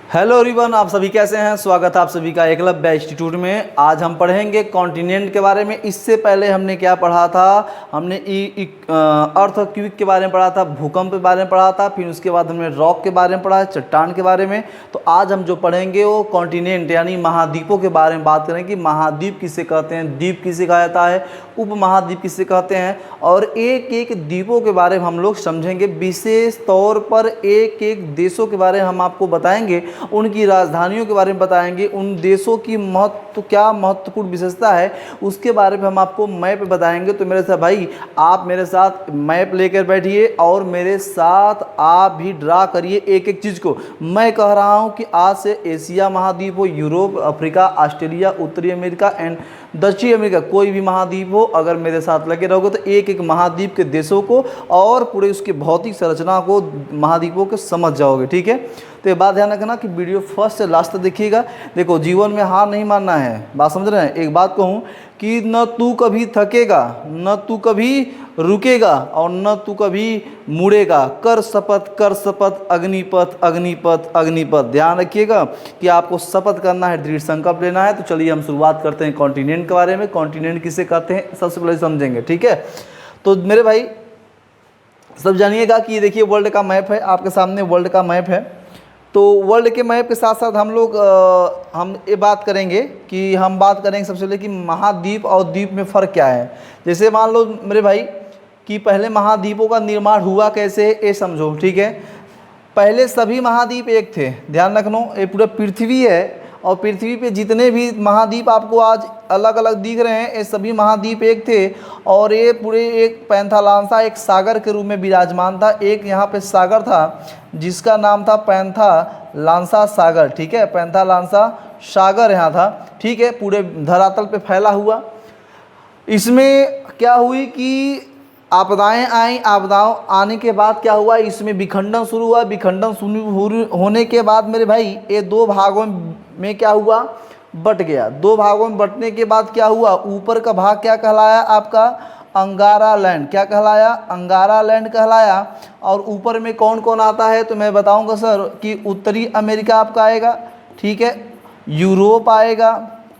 Hello everyone, आप सभी कैसे हैं। स्वागत है आप सभी का एकलव्य इंस्टीट्यूट में। आज हम पढ़ेंगे कॉन्टिनेंट के बारे में। इससे पहले हमने क्या पढ़ा था, हमने अर्थक्वेक के बारे में पढ़ा था, भूकंप के बारे में पढ़ा था, फिर उसके बाद हमने रॉक के बारे में पढ़ा, चट्टान के बारे में। तो आज हम जो पढ़ेंगे वो कॉन्टिनेंट यानी महाद्वीपों के बारे में बात करेंगे कि महाद्वीप किसे कहते हैं, द्वीप किसे कहा जाता है, उप महाद्वीप किसे कहते हैं, और एक एक द्वीपों के बारे में हम लोग समझेंगे। विशेष तौर पर एक एक देशों के बारे में हम आपको बताएंगे, उनकी राजधानियों के बारे में बताएंगे, उन देशों की महत्वपूर्ण विशेषता है उसके बारे में हम आपको मैप बताएंगे। तो मेरे साथ भाई आप मेरे साथ मैप लेकर बैठिए और मेरे साथ आप भी ड्रा करिए एक एक चीज़ को। मैं कह रहा हूं कि आज से एशिया महाद्वीप हो, यूरोप, अफ्रीका, ऑस्ट्रेलिया, उत्तरी अमेरिका एंड दक्षिणी अमेरिका, कोई भी महाद्वीप हो, अगर मेरे साथ लगे रहोगे तो एक एक महाद्वीप के देशों को और पूरे उसकी भौतिक संरचना को, महाद्वीपों को समझ जाओगे। ठीक है, तो ये बात ध्यान रखना कि वीडियो फर्स्ट से लास्ट तक देखिएगा। देखो, जीवन में हार नहीं मानना है, बात समझ रहे हैं। एक बात कहूँ कि न तू कभी थकेगा, न तू कभी रुकेगा और न तू कभी मुड़ेगा। कर शपथ अग्निपथ अग्निपथ अग्निपथ। ध्यान रखिएगा कि आपको शपथ करना है, दृढ़ संकल्प लेना है। तो चलिए हम शुरुआत करते हैं कॉन्टिनेंट के बारे में। कॉन्टिनेंट किसे कहते हैं सबसे पहले समझेंगे। ठीक है, तो मेरे भाई सब जानिएगा कि ये देखिए वर्ल्ड का मैप है, आपके सामने वर्ल्ड का मैप है। तो वर्ल्ड के मैप के साथ साथ हम ये बात करेंगे कि हम बात करेंगे सबसे पहले कि महाद्वीप और द्वीप में फ़र्क क्या है। जैसे मान लो मेरे भाई कि पहले महाद्वीपों का निर्माण हुआ कैसे, ये समझो। ठीक है, पहले सभी महाद्वीप एक थे। ध्यान रखना, ये पूरा पृथ्वी है और पृथ्वी पे जितने भी महाद्वीप आपको आज अलग अलग दिख रहे हैं, ये सभी महाद्वीप एक थे और ये पूरे एक पैंथालांसा एक सागर के रूप में विराजमान था। एक यहाँ पे सागर था जिसका नाम था पैंथालांसा सागर। ठीक है, पैंथालांसा सागर यहाँ था। ठीक है, पूरे धरातल पे फैला हुआ। इसमें क्या हुई कि आपदाएं आई, आपदाओं आने के बाद क्या हुआ, इसमें विखंडन शुरू हुआ। विखंडन शुरू होने के बाद मेरे भाई ये दो भागों में क्या हुआ, बट गया। दो भागों में बटने के बाद क्या हुआ, ऊपर का भाग क्या कहलाया आपका, अंगारा लैंड। क्या कहलाया, अंगारा लैंड कहलाया। और ऊपर में कौन कौन आता है तो मैं बताऊंगा सर कि उत्तरी अमेरिका आपका आएगा, ठीक है, यूरोप आएगा,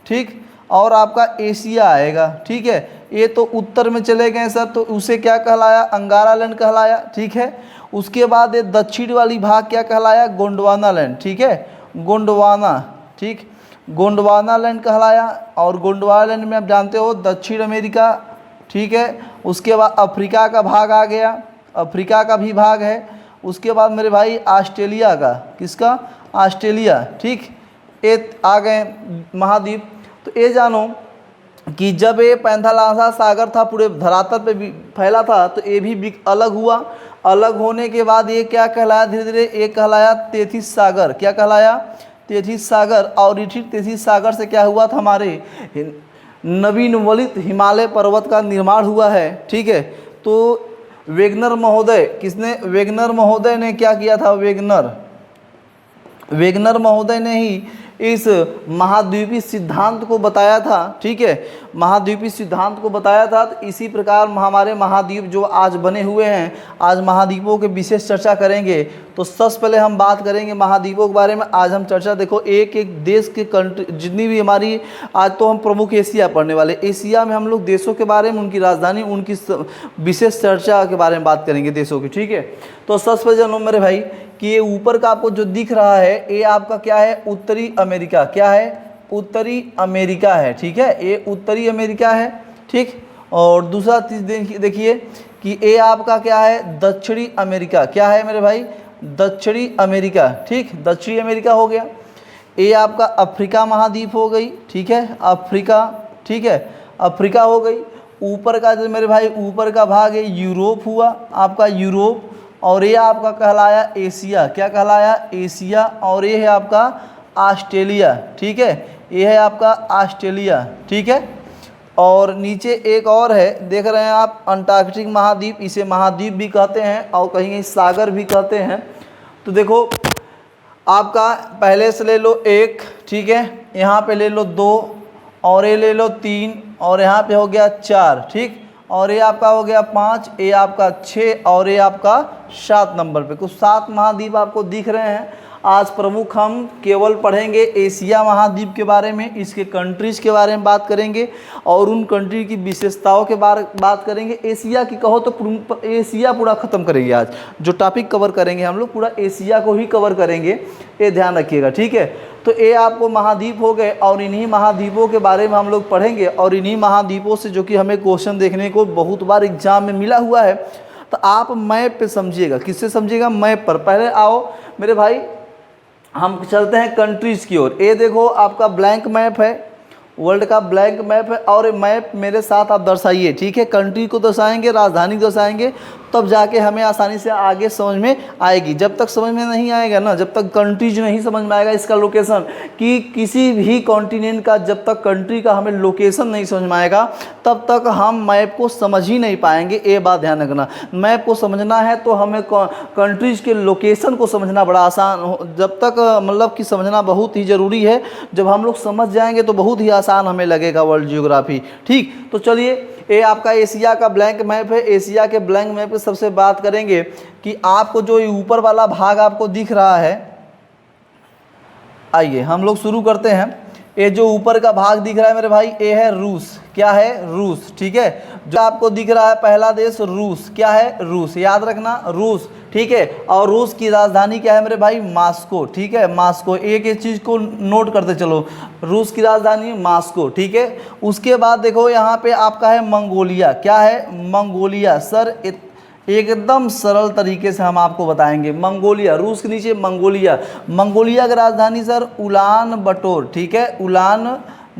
ठीक, और आपका एशिया आएगा। ठीक है, ये तो उत्तर में चले गए सर, तो उसे क्या कहलाया, अंगारा लैंड कहलाया। ठीक है, उसके बाद ये दक्षिण वाली भाग क्या कहलाया, गोंडवाना लैंड। ठीक है, गोंडवाना, ठीक, गोंडवाना लैंड कहलाया। और गोंडवाना लैंड में आप जानते हो दक्षिण अमेरिका। ठीक है, उसके बाद अफ्रीका का भाग आ गया, अफ्रीका का भी भाग है। उसके बाद मेरे भाई ऑस्ट्रेलिया का, किसका, ऑस्ट्रेलिया। ठीक, ये आ गए महाद्वीप। तो ये जानो कि जब ये पैंथालांसा सागर था पूरे धरातल पे फैला था, तो ये भी अलग हुआ। अलग होने के बाद ये क्या कहलाया, धीरे धीरे ये कहलाया तेथिस सागर। क्या कहलाया, तेथिस सागर। और तेथिस सागर से क्या हुआ था, हमारे नवीनवलित हिमालय पर्वत का निर्माण हुआ है। ठीक है, तो वेगनर महोदय, किसने, वेगनर महोदय ने क्या किया था, वेगनर महोदय ने ही इस महाद्वीपीय सिद्धांत को बताया था। ठीक है, महाद्वीपीय सिद्धांत को बताया था। तो इसी प्रकार हमारे महाद्वीप जो आज बने हुए हैं, आज महाद्वीपों के विशेष चर्चा करेंगे। तो सबसे पहले हम बात करेंगे महाद्वीपों के बारे में। आज हम चर्चा, देखो, एक एक देश के कंट्री जितनी भी हमारी, आज तो हम प्रमुख एशिया पढ़ने वाले, एशिया में हम लोग देशों के बारे में, उनकी राजधानी, उनकी विशेष चर्चा के बारे में बात करेंगे देशों की। ठीक है, तो सबसे पहले जानो मेरे भाई कि ये ऊपर का आपको जो दिख रहा है, ये आपका क्या है, उत्तरी अमेरिका। क्या है, उत्तरी अमेरिका है। ठीक है, ये उत्तरी अमेरिका है। ठीक, और दूसरा चीज़ देखिए कि ये आपका क्या है, दक्षिणी अमेरिका। क्या है मेरे भाई, दक्षिणी अमेरिका। ठीक, दक्षिणी अमेरिका हो गया। ये आपका अफ्रीका महाद्वीप हो गई। ठीक है, अफ्रीका। ठीक है, अफ्रीका हो गई। ऊपर का जो मेरे भाई ऊपर का भाग है यूरोप हुआ आपका, यूरोप। और ये आपका कहलाया एशिया। क्या कहलाया, एशिया। और ये है आपका ऑस्ट्रेलिया। ठीक है, ये है आपका ऑस्ट्रेलिया। ठीक है, और नीचे एक और है, देख रहे हैं आप, अंटार्कटिक महाद्वीप। इसे महाद्वीप भी कहते हैं और कहीं कहीं सागर भी कहते हैं। तो देखो आपका पहले से ले लो एक, ठीक है, यहाँ पे ले लो दो, और ये ले लो तीन, और यहाँ पे हो गया चार। ठीक, और ये आपका हो गया 5, ये आपका 6 और ये आपका 7 नंबर पे। कुछ 7 महाद्वीप आपको दिख रहे हैं। आज प्रमुख हम केवल पढ़ेंगे एशिया महाद्वीप के बारे में, इसके कंट्रीज़ के बारे में बात करेंगे और उन कंट्री की विशेषताओं के बारे बात करेंगे। एशिया की कहो तो एशिया पूरा ख़त्म करेंगे। आज जो टॉपिक कवर करेंगे हम लोग पूरा एशिया को ही कवर करेंगे, ये ध्यान रखिएगा, ठीक है। तो ये आपको महाद्वीप हो गए और इन्हीं महाद्वीपों के बारे में हम लोग पढ़ेंगे और इन्हीं महाद्वीपों से जो कि हमें क्वेश्चन देखने को बहुत बार एग्जाम में मिला हुआ है। तो आप मैप पे समझिएगा, किससे समझिएगा, मैप पर। पहले आओ मेरे भाई हम चलते हैं कंट्रीज़ की ओर। ये देखो आपका ब्लैंक मैप है, वर्ल्ड का ब्लैंक मैप है और ये मैप मेरे साथ आप दर्शाइए, ठीक है। कंट्री को दर्शाएंगे, राजधानी दर्शाएंगे, तब जाके हमें आसानी से आगे समझ में आएगी। जब तक समझ में नहीं आएगा ना, जब तक कंट्रीज नहीं समझ में आएगा, इसका लोकेशन कि किसी भी कॉन्टिनेंट का जब तक कंट्री का हमें लोकेशन नहीं समझ में आएगा तब तक हम मैप को समझ ही नहीं पाएंगे। ये बात ध्यान रखना, मैप को समझना है तो हमें कंट्रीज के लोकेशन को समझना बड़ा आसान हो, जब तक मतलब कि समझना बहुत ही ज़रूरी है। जब हम लोग समझ जाएंगे तो बहुत ही आसान हमें लगेगा वर्ल्ड जियोग्राफी, ठीक। तो चलिए ये आपका एशिया का ब्लैंक मैप है। एशिया के ब्लैंक मैप पे सबसे बात करेंगे कि आपको जो ऊपर वाला भाग आपको दिख रहा है, आइए हम लोग शुरू करते हैं। ये जो ऊपर का भाग दिख रहा है मेरे भाई, ये है रूस। क्या है? रूस, ठीक है। जो आपको दिख रहा है पहला देश रूस, क्या है? रूस, याद रखना रूस, ठीक है। और रूस की राजधानी क्या है मेरे भाई? मास्को, ठीक है, मास्को। एक एक चीज़ को नोट करते चलो, रूस की राजधानी मास्को, ठीक है। उसके बाद देखो यहाँ पे आपका है मंगोलिया। क्या है? मंगोलिया। सर एकदम सरल तरीके से हम आपको बताएंगे। मंगोलिया, रूस के नीचे मंगोलिया। मंगोलिया की राजधानी सर उलान बटोर, ठीक है, उलान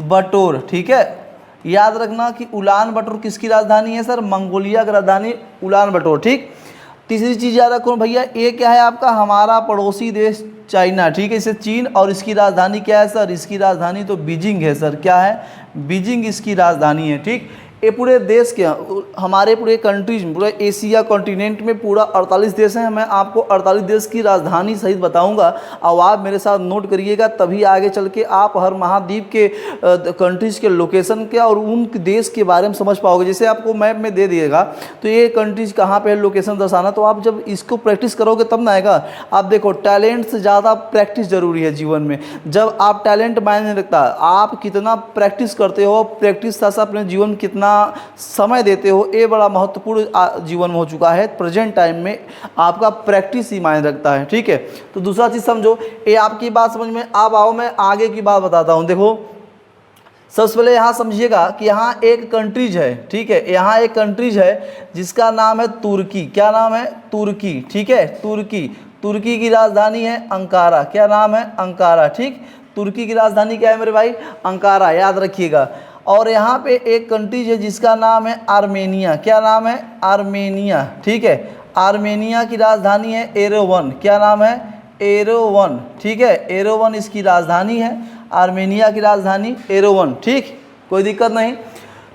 बटोर, ठीक है। याद रखना कि उलान बटोर किसकी राजधानी है सर? मंगोलिया की राजधानी उलान बटोर, ठीक। तीसरी चीज़ याद रखो भैया, ये क्या है आपका? हमारा पड़ोसी देश चाइना, ठीक है, इसे चीन। और इसकी राजधानी क्या है सर? इसकी राजधानी तो बीजिंग है सर। क्या है? बीजिंग इसकी राजधानी है, ठीक। ये पूरे देश के हमारे पूरे कंट्रीज में, पूरे एशिया कॉन्टिनेंट में पूरा 48 देश हैं। मैं आपको 48 देश की राजधानी सहित बताऊंगा और आप मेरे साथ नोट करिएगा, तभी आगे चल के आप हर महाद्वीप के कंट्रीज के लोकेशन के और उन देश के बारे में समझ पाओगे। जैसे आपको मैप में दे दिएगा तो ये कंट्रीज कहाँ पे है लोकेशन दर्शाना, तो आप जब इसको प्रैक्टिस करोगे तब ना आएगा। आप देखो टैलेंट से ज़्यादा प्रैक्टिस ज़रूरी है जीवन में। जब आप टैलेंट मायने नहीं रखता, आप कितना प्रैक्टिस करते हो, प्रैक्टिस साथ साथ अपने जीवन में कितना समय देते हो, ये बड़ा महत्वपूर्ण जीवन में हो चुका है। प्रेजेंट टाइम में आपका प्रैक्टिस ही मायने रखता है, ठीक है। तो दूसरा चीज़ समझो, ये आपकी बात समझ में। अब आओ मैं आगे की बात बताता हूँ। देखो सबसे पहले यहाँ समझिएगा कि यहाँ एक कंट्रीज है, ठीक है, यहाँ एक कंट्रीज है जिसका नाम है तुर्की। क्या नाम है? तुर्की, ठीक है, तुर्की। तुर्की की राजधानी है अंकारा। क्या नाम है? अंकारा, ठीक। तुर्की की राजधानी क्या है मेरे भाई? अंकारा, याद रखिएगा। और यहाँ पे एक कंट्रीज है जिसका नाम है आर्मेनिया। क्या नाम है? आर्मेनिया, ठीक है। आर्मेनिया की राजधानी है एरेवन। क्या नाम है? एरेवन, ठीक है, एरेवन इसकी राजधानी है। आर्मेनिया की राजधानी एरेवन, ठीक, कोई दिक्कत नहीं,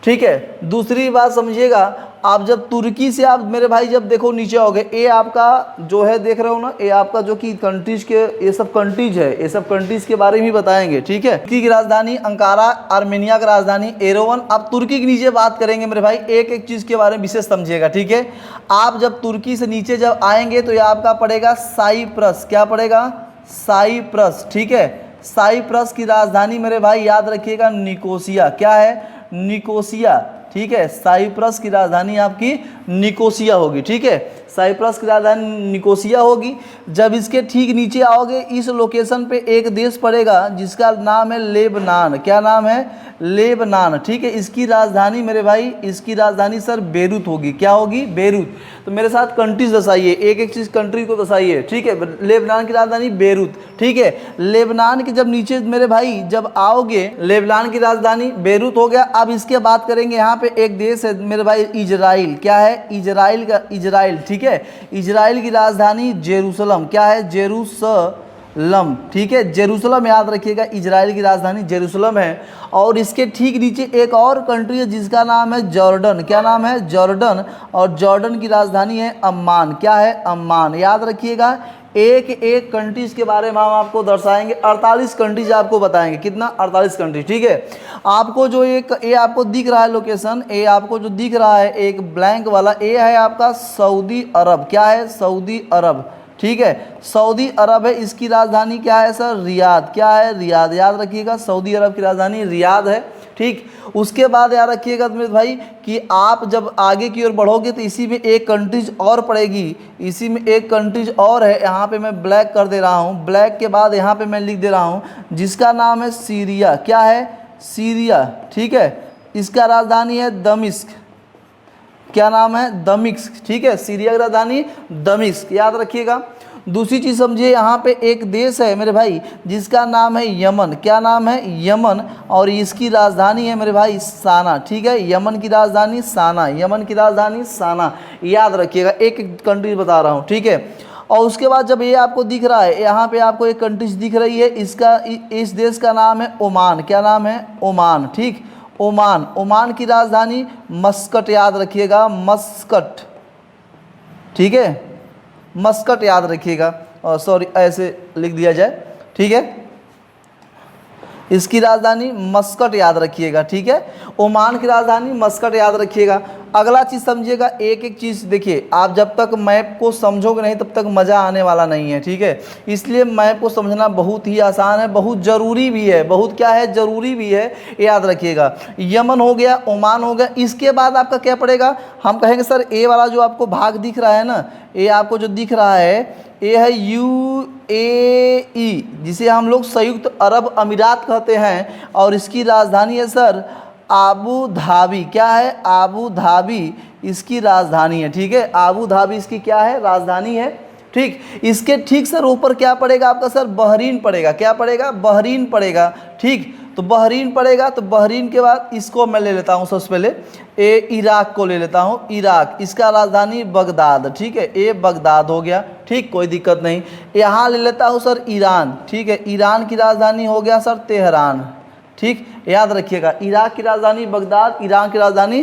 ठीक है। दूसरी बात समझिएगा, आप जब तुर्की से आप मेरे भाई जब देखो नीचे आओगे, ये आपका जो है देख रहे हो ना, ये आपका जो कि कंट्रीज के ये सब कंट्रीज है, ये सब कंट्रीज के बारे में ही बताएंगे, ठीक है। तुर्की की राजधानी अंकारा, आर्मेनिया की राजधानी एरेवन। आप तुर्की के नीचे बात करेंगे मेरे भाई, एक एक चीज़ के बारे में विशेष समझिएगा, ठीक है। आप जब तुर्की से नीचे जब आएंगे तो ये आपका पड़ेगा साइप्रस। क्या पड़ेगा? साइप्रस, ठीक है। साइप्रस की राजधानी मेरे भाई याद रखिएगा निकोसिया। क्या है? निकोसिया, ठीक है। साइप्रस की राजधानी आपकी निकोसिया होगी, ठीक है। साइप्रस की राजधानी निकोसिया होगी। जब इसके ठीक नीचे आओगे इस लोकेशन पे एक देश पड़ेगा जिसका नाम है लेबनान। क्या नाम है? लेबनान, ठीक है। इसकी राजधानी मेरे भाई, इसकी राजधानी सर बेरूत होगी। क्या होगी? बेरूत। तो मेरे साथ कंट्रीज दर्शाइए, एक एक चीज़ कंट्री को दर्शाइए, ठीक है। लेबनान की राजधानी बेरूत, ठीक है। लेबनान के जब नीचे मेरे भाई जब आओगे, लेबनान की राजधानी बेरूत हो गया। अब इसके बात करेंगे, यहाँ पे एक देश है मेरे भाई इजराइल। क्या है? इजराइल का, इजराइल, ठीक है। इजराइल की राजधानी जेरूसलम। क्या है? जेरूसलम, ठीक है। जेरूसलम याद रखिएगा, इजराइल की राजधानी जेरूसलम है। और इसके ठीक नीचे एक और कंट्री है जिसका नाम है जॉर्डन। क्या नाम है? जॉर्डन। और जॉर्डन की राजधानी है अम्मान। क्या है? अम्मान, याद रखिएगा। एक एक कंट्रीज के बारे में हम आपको दर्शाएंगे। 48 कंट्रीज आपको बताएंगे। कितना? 48 कंट्रीज, ठीक है। आपको जो एक ये आपको दिख रहा है लोकेशन, ये आपको जो दिख रहा है एक ब्लैंक वाला, ये है आपका सऊदी अरब। क्या है? सऊदी अरब, ठीक है। सऊदी अरब है, इसकी राजधानी क्या है सर? रियाद। क्या है? रियाद। याद रखिएगा सऊदी अरब की राजधानी रियाद है, ठीक। उसके बाद याद रखिएगा मेरे भाई कि आप जब आगे की ओर बढ़ोगे तो इसी में एक कंट्रीज और पड़ेगी, इसी में एक कंट्रीज और है, यहाँ पे मैं ब्लैक कर दे रहा हूँ, ब्लैक के बाद यहाँ पे मैं लिख दे रहा हूँ जिसका नाम है सीरिया। क्या है? सीरिया, ठीक है। इसका राजधानी है दमिश्क। क्या नाम है? दमिश्क, ठीक है। सीरिया की राजधानी दमिश्क, याद रखिएगा। दूसरी चीज़ समझिए, यहाँ पे एक देश है मेरे भाई जिसका नाम है यमन। क्या नाम है? यमन। और इसकी राजधानी है मेरे भाई साना, ठीक है। यमन की राजधानी साना, यमन की राजधानी साना, याद रखिएगा। एक एक कंट्री बता रहा हूँ, ठीक है। और उसके बाद जब ये आपको दिख रहा है, यहाँ पे आपको एक कंट्रीज दिख रही है, इसका इस देश का नाम है ओमान। क्या नाम है? ओमान, ठीक। ओमान। ओमान की राजधानी मस्कट, याद रखिएगा, मस्कट, ठीक है। मस्कट याद रखिएगा, सॉरी ऐसे लिख दिया जाए, ठीक है। इसकी राजधानी मस्कट याद रखिएगा, ठीक है। ओमान की राजधानी मस्कट याद रखिएगा। अगला चीज़ समझिएगा, एक एक चीज़ देखिए, आप जब तक मैप को समझोगे नहीं तब तक मज़ा आने वाला नहीं है, ठीक है। इसलिए मैप को समझना बहुत ही आसान है, बहुत ज़रूरी भी है, बहुत क्या है? ज़रूरी भी है, याद रखिएगा। यमन हो गया, ओमान हो गया, इसके बाद आपका क्या पड़ेगा? हम कहेंगे सर ए वाला जो आपको भाग दिख रहा है ना, ये आपको जो दिख रहा है ये है UAE, जिसे हम लोग संयुक्त अरब अमीरात कहते हैं, और इसकी राजधानी है सर आबू धाबी। क्या है? आबू धाबी इसकी राजधानी है, ठीक है। आबू धाबी इसकी क्या है? राजधानी है, ठीक। इसके ठीक सर ऊपर क्या पड़ेगा आपका सर? बहरीन पड़ेगा। क्या पड़ेगा? बहरीन पड़ेगा, ठीक। तो बहरीन पड़ेगा, तो बहरीन के बाद इसको मैं ले लेता हूँ सबसे पहले, इराक को ले लेता हूँ। इराक, इसका राजधानी बगदाद, ठीक है। ये बगदाद हो गया, ठीक, कोई दिक्कत नहीं। यहाँ ले लेता हूँ सर ईरान, ठीक है। ईरान की राजधानी हो गया सर तेहरान, ठीक, याद रखिएगा। इराक की राजधानी बगदाद, ईरान की राजधानी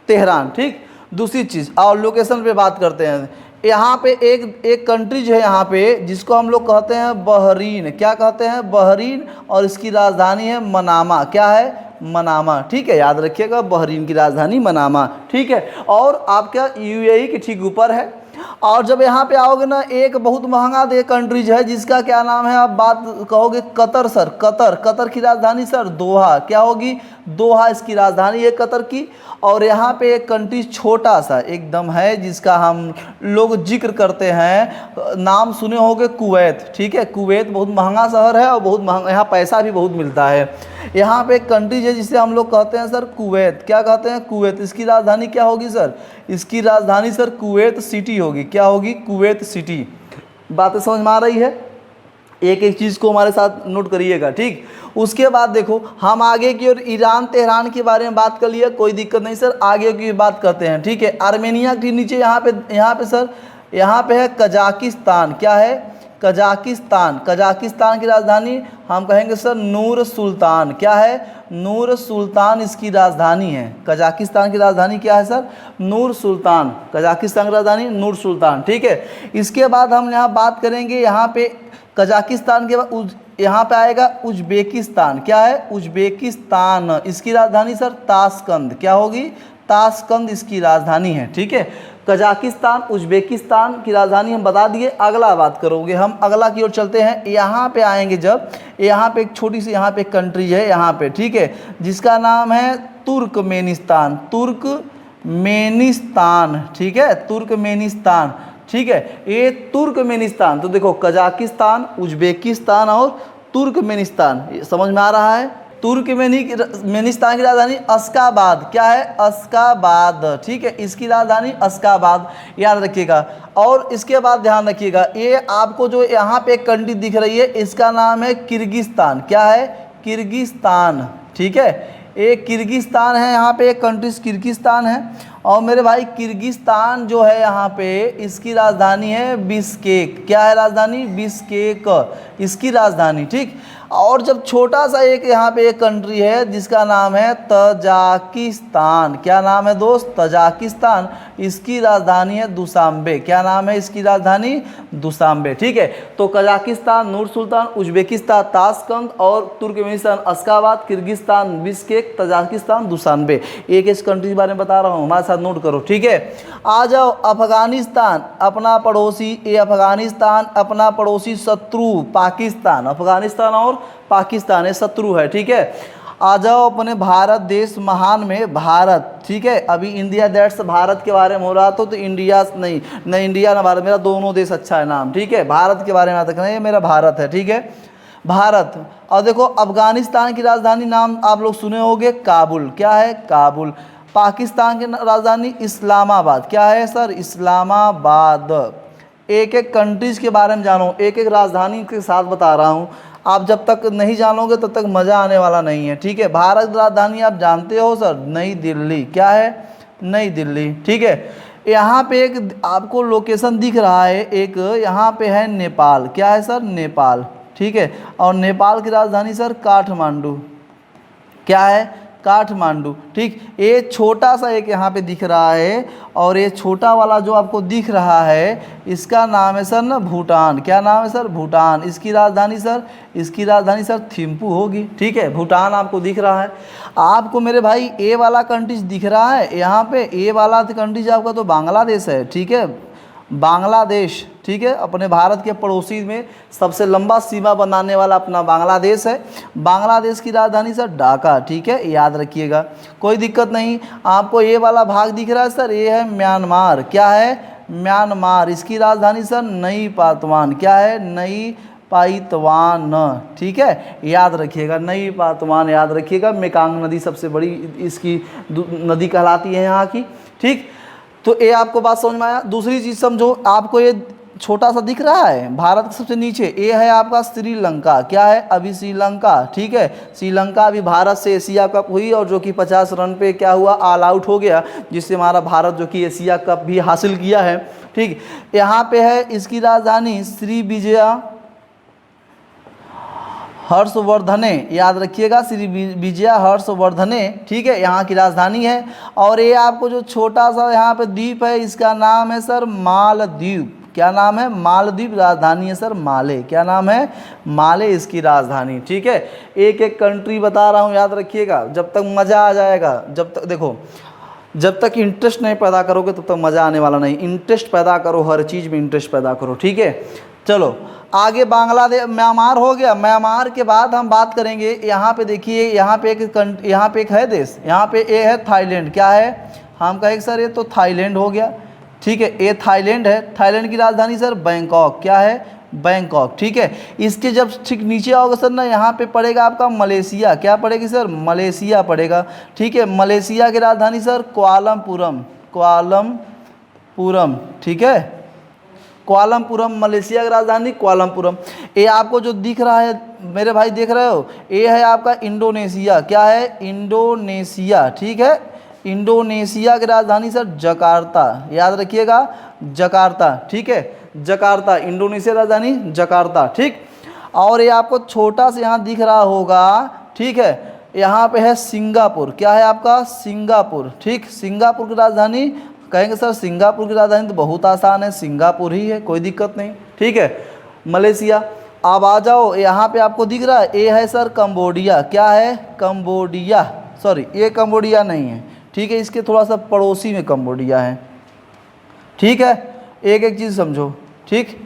तेहरान, ठीक। दूसरी चीज़, और लोकेशन पे बात करते हैं। यहाँ पे एक कंट्रीज है यहाँ पे जिसको हम लोग कहते हैं बहरीन। क्या कहते हैं? बहरीन। और इसकी राजधानी है मनामा। क्या है? मनामा, ठीक है, याद रखिएगा, बहरीन की राजधानी मनामा, ठीक है। और आपका UAE के ठीक ऊपर है। और जब यहाँ पे आओगे ना, एक बहुत महंगा दे कंट्रीज है जिसका क्या नाम है? आप बात कहोगे कतर सर, कतर। कतर की राजधानी सर दोहा। क्या होगी? दोहा इसकी राजधानी है कतर की। और यहाँ पे एक कंट्री छोटा सा एकदम है जिसका हम लोग जिक्र करते हैं, नाम सुने होंगे, कुवैत, ठीक है। कुवैत बहुत महंगा शहर है और बहुत महंगा, यहाँ पैसा भी बहुत मिलता है। यहाँ पे एक कंट्री है जिसे हम लोग कहते हैं सर कुवैत। क्या कहते हैं? कुवैत। इसकी राजधानी क्या होगी सर? इसकी राजधानी सर कुवैत सिटी होगी। क्या होगी? Kuwait city. बातें समझ में आ रही है? एक एक चीज़ को हमारे साथ नोट करिएगा, ठीक। उसके बाद देखो, हम आगे की ओर ईरान तेहरान के बारे में बात कर लिए, कोई दिक्कत नहीं सर, आगे की बात करते हैं, ठीक है। आर्मेनिया के नीचे यहाँ पे सर, यहाँ पे है कजाकिस्तान। क्या है? कजाकिस्तान। कजाकिस्तान की राजधानी हम कहेंगे सर नूर सुल्तान। क्या है? नूर सुल्तान इसकी राजधानी है। कजाकिस्तान की राजधानी क्या है सर? नूर सुल्तान। कजाकिस्तान की राजधानी नूर सुल्तान, ठीक है। इसके बाद हम यहाँ बात करेंगे, यहाँ पे कजाकिस्तान के बाद यहाँ पे आएगा उज्बेकिस्तान। क्या है? उज्बेकिस्तान। इसकी राजधानी सर ताशकंद। क्या होगी? ताशकंद इसकी राजधानी है, ठीक है। कजाकिस्तान, उज्बेकिस्तान की राजधानी हम बता दिए। अगला बात करोगे, हम अगला की ओर चलते हैं। यहाँ पे आएंगे जब, यहाँ पे एक छोटी सी यहाँ पे कंट्री है यहाँ पे, ठीक है, जिसका नाम है तुर्कमेनिस्तान। तुर्कमेनिस्तान, ठीक है, तुर्कमेनिस्तान, ठीक है। ये तुर्कमेनिस्तान, तो देखो कजाकिस्तान, उज्बेकिस्तान और तुर्कमेनिस्तान, ये समझ में आ रहा है। तुर्कमेनिस्तान की राजधानी अश्काबाद। क्या है? अश्काबाद, ठीक है, इसकी राजधानी अश्काबाद, याद रखिएगा। और इसके बाद ध्यान रखिएगा, ये आपको जो यहाँ पे एक कंट्री दिख रही है इसका नाम है किर्गिस्तान। क्या है? किर्गिस्तान, ठीक है, ये किर्गिस्तान है। यहाँ पे एक कंट्री किर्गिस्तान है। और मेरे भाई किर्गिस्तान जो है यहाँ पे, इसकी राजधानी है बिश्केक। क्या है राजधानी? बिश्केक इसकी राजधानी, ठीक। और जब छोटा सा एक यहाँ पे एक कंट्री है जिसका नाम है तजाकिस्तान। क्या नाम है दोस्त? तजाकिस्तान। इसकी राजधानी है दुशांबे। क्या नाम है इसकी राजधानी? दुशांबे। ठीक है, तो कजाकिस्तान नूर सुल्तान, उज्बेकिस्तान ताशकंद और Turkmenistan Ashgabat, Kyrgyzstan Bishkek, Tajikistan Dushanbe. एक इस कंट्री के बारे में बता रहा हूँ, हमारे साथ नोट करो। ठीक है, आ जाओ अफगानिस्तान अपना पड़ोसी, ये अफगानिस्तान अपना पड़ोसी शत्रु पाकिस्तान, अफगानिस्तान और पाकिस्तान ये शत्रु है। ठीक है, आ जाओ अपने भारत देश महान में, भारत। ठीक है, अभी इंडिया दैट्स भारत के बारे में हो रहा तो इंडिया नहीं, न इंडिया ना भारत, मेरा दोनों देश अच्छा है नाम। ठीक है, भारत के बारे में याद रखना, ये मेरा भारत है। ठीक है, भारत। और देखो अफगानिस्तान की राजधानी नाम आप लोग सुने होंगे, काबुल। क्या है? काबुल। पाकिस्तान की राजधानी इस्लामाबाद। क्या है सर? इस्लामाबाद। एक एक कंट्रीज के बारे में जानो, एक एक राजधानी के साथ बता रहा हूँ। आप जब तक नहीं जानोगे तब तक मज़ा आने वाला नहीं है। ठीक है, भारत राजधानी आप जानते हो सर, नई दिल्ली। क्या है? नई दिल्ली। ठीक है, यहाँ पे एक आपको लोकेशन दिख रहा है, एक यहाँ पे है नेपाल। क्या है सर? नेपाल। ठीक है, और नेपाल की राजधानी सर काठमांडू। क्या है? काठमांडू। ठीक, ये छोटा सा एक यहाँ पे दिख रहा है, और ये छोटा वाला जो आपको दिख रहा है इसका नाम है सर ना भूटान। क्या नाम है सर? भूटान। इसकी राजधानी सर, इसकी राजधानी सर थिम्पू होगी। ठीक है, भूटान आपको दिख रहा है। आपको मेरे भाई ए वाला कंट्रीज दिख रहा है यहाँ पे, ए वाला कंट्रीज आपका तो बांग्लादेश है। ठीक है, बांग्लादेश। ठीक है, अपने भारत के पड़ोसी में सबसे लंबा सीमा बनाने वाला अपना बांग्लादेश है। बांग्लादेश की राजधानी सर ढाका। ठीक है, याद रखिएगा, कोई दिक्कत नहीं। आपको ये वाला भाग दिख रहा है सर, ये है म्यांमार। क्या है? म्यांमार। इसकी राजधानी सर नई पातवान। क्या है? नई पाइतवान। ठीक है, याद रखिएगा, नई पातवान याद रखिएगा। मेकांग नदी सबसे बड़ी इसकी नदी कहलाती है यहाँ की। ठीक, तो ये आपको बात समझ में आया। दूसरी चीज़ समझो, आपको ये छोटा सा दिख रहा है भारत के सबसे नीचे, ये है आपका श्रीलंका। क्या है? अभी श्रीलंका। ठीक है, श्रीलंका अभी भारत से एशिया कप हुई और जो कि 50 रन पे क्या हुआ, ऑल आउट हो गया, जिससे हमारा भारत जो कि एशिया कप भी हासिल किया है। ठीक, यहाँ पे है इसकी राजधानी श्री विजया हर्षवर्धने। याद रखिएगा, श्री विजया हर्षवर्धने। ठीक है, यहाँ की राजधानी है। और ये आपको जो छोटा सा यहाँ पे द्वीप है इसका नाम है सर मालदीव। क्या नाम है? मालदीव। राजधानी है सर माले। क्या नाम है? माले इसकी राजधानी। ठीक है, एक एक कंट्री बता रहा हूँ, याद रखिएगा, जब तक मज़ा आ जाएगा। जब तक देखो, जब तक इंटरेस्ट नहीं पैदा करोगे तब तक मज़ा आने वाला नहीं। इंटरेस्ट पैदा करो, हर चीज़ में इंटरेस्ट पैदा करो। ठीक है, चलो आगे बांग्लादेश, म्यांमार हो गया। म्यांमार के बाद हम बात करेंगे, यहाँ पे देखिए, यहाँ पे एक है देश, यहाँ पे ये है थाईलैंड। क्या है? हम कहेंगे सर ये तो थाईलैंड हो गया। ठीक है, ये थाईलैंड है। थाईलैंड की राजधानी सर बैंकॉक। क्या है? बैंकॉक। ठीक है, इसके जब ठीक नीचे आओगे सर ना, यहाँ पे पड़ेगा आपका मलेशिया। क्या पड़ेगी सर? मलेशिया पड़ेगा। ठीक है, मलेशिया की राजधानी सर कुआलालंपुरम। कुआलालंपुरम। ठीक है, कुआलालंपुरम मलेशिया की राजधानी कुआलालंपुरम। ये आपको जो दिख रहा है मेरे भाई, देख रहे हो, ये है आपका इंडोनेशिया। क्या है? इंडोनेशिया। ठीक है, इंडोनेशिया की राजधानी सर जकार्ता। याद रखिएगा, जकार्ता। ठीक है, जकार्ता इंडोनेशिया राजधानी जकार्ता। ठीक, और ये आपको छोटा सा यहाँ दिख रहा होगा। ठीक है, यहाँ पे है सिंगापुर। क्या है आपका? सिंगापुर। ठीक, सिंगापुर की राजधानी कहेंगे सर, सिंगापुर की राजधानी तो बहुत आसान है, सिंगापुर ही है, कोई दिक्कत नहीं। ठीक है, मलेशिया। अब आ जाओ, यहाँ पे आपको दिख रहा है, ये है सर कंबोडिया। क्या है? कंबोडिया। सॉरी, ये कंबोडिया नहीं है। ठीक है, इसके थोड़ा सा पड़ोसी में कंबोडिया है। ठीक है, एक एक चीज़ समझो। ठीक,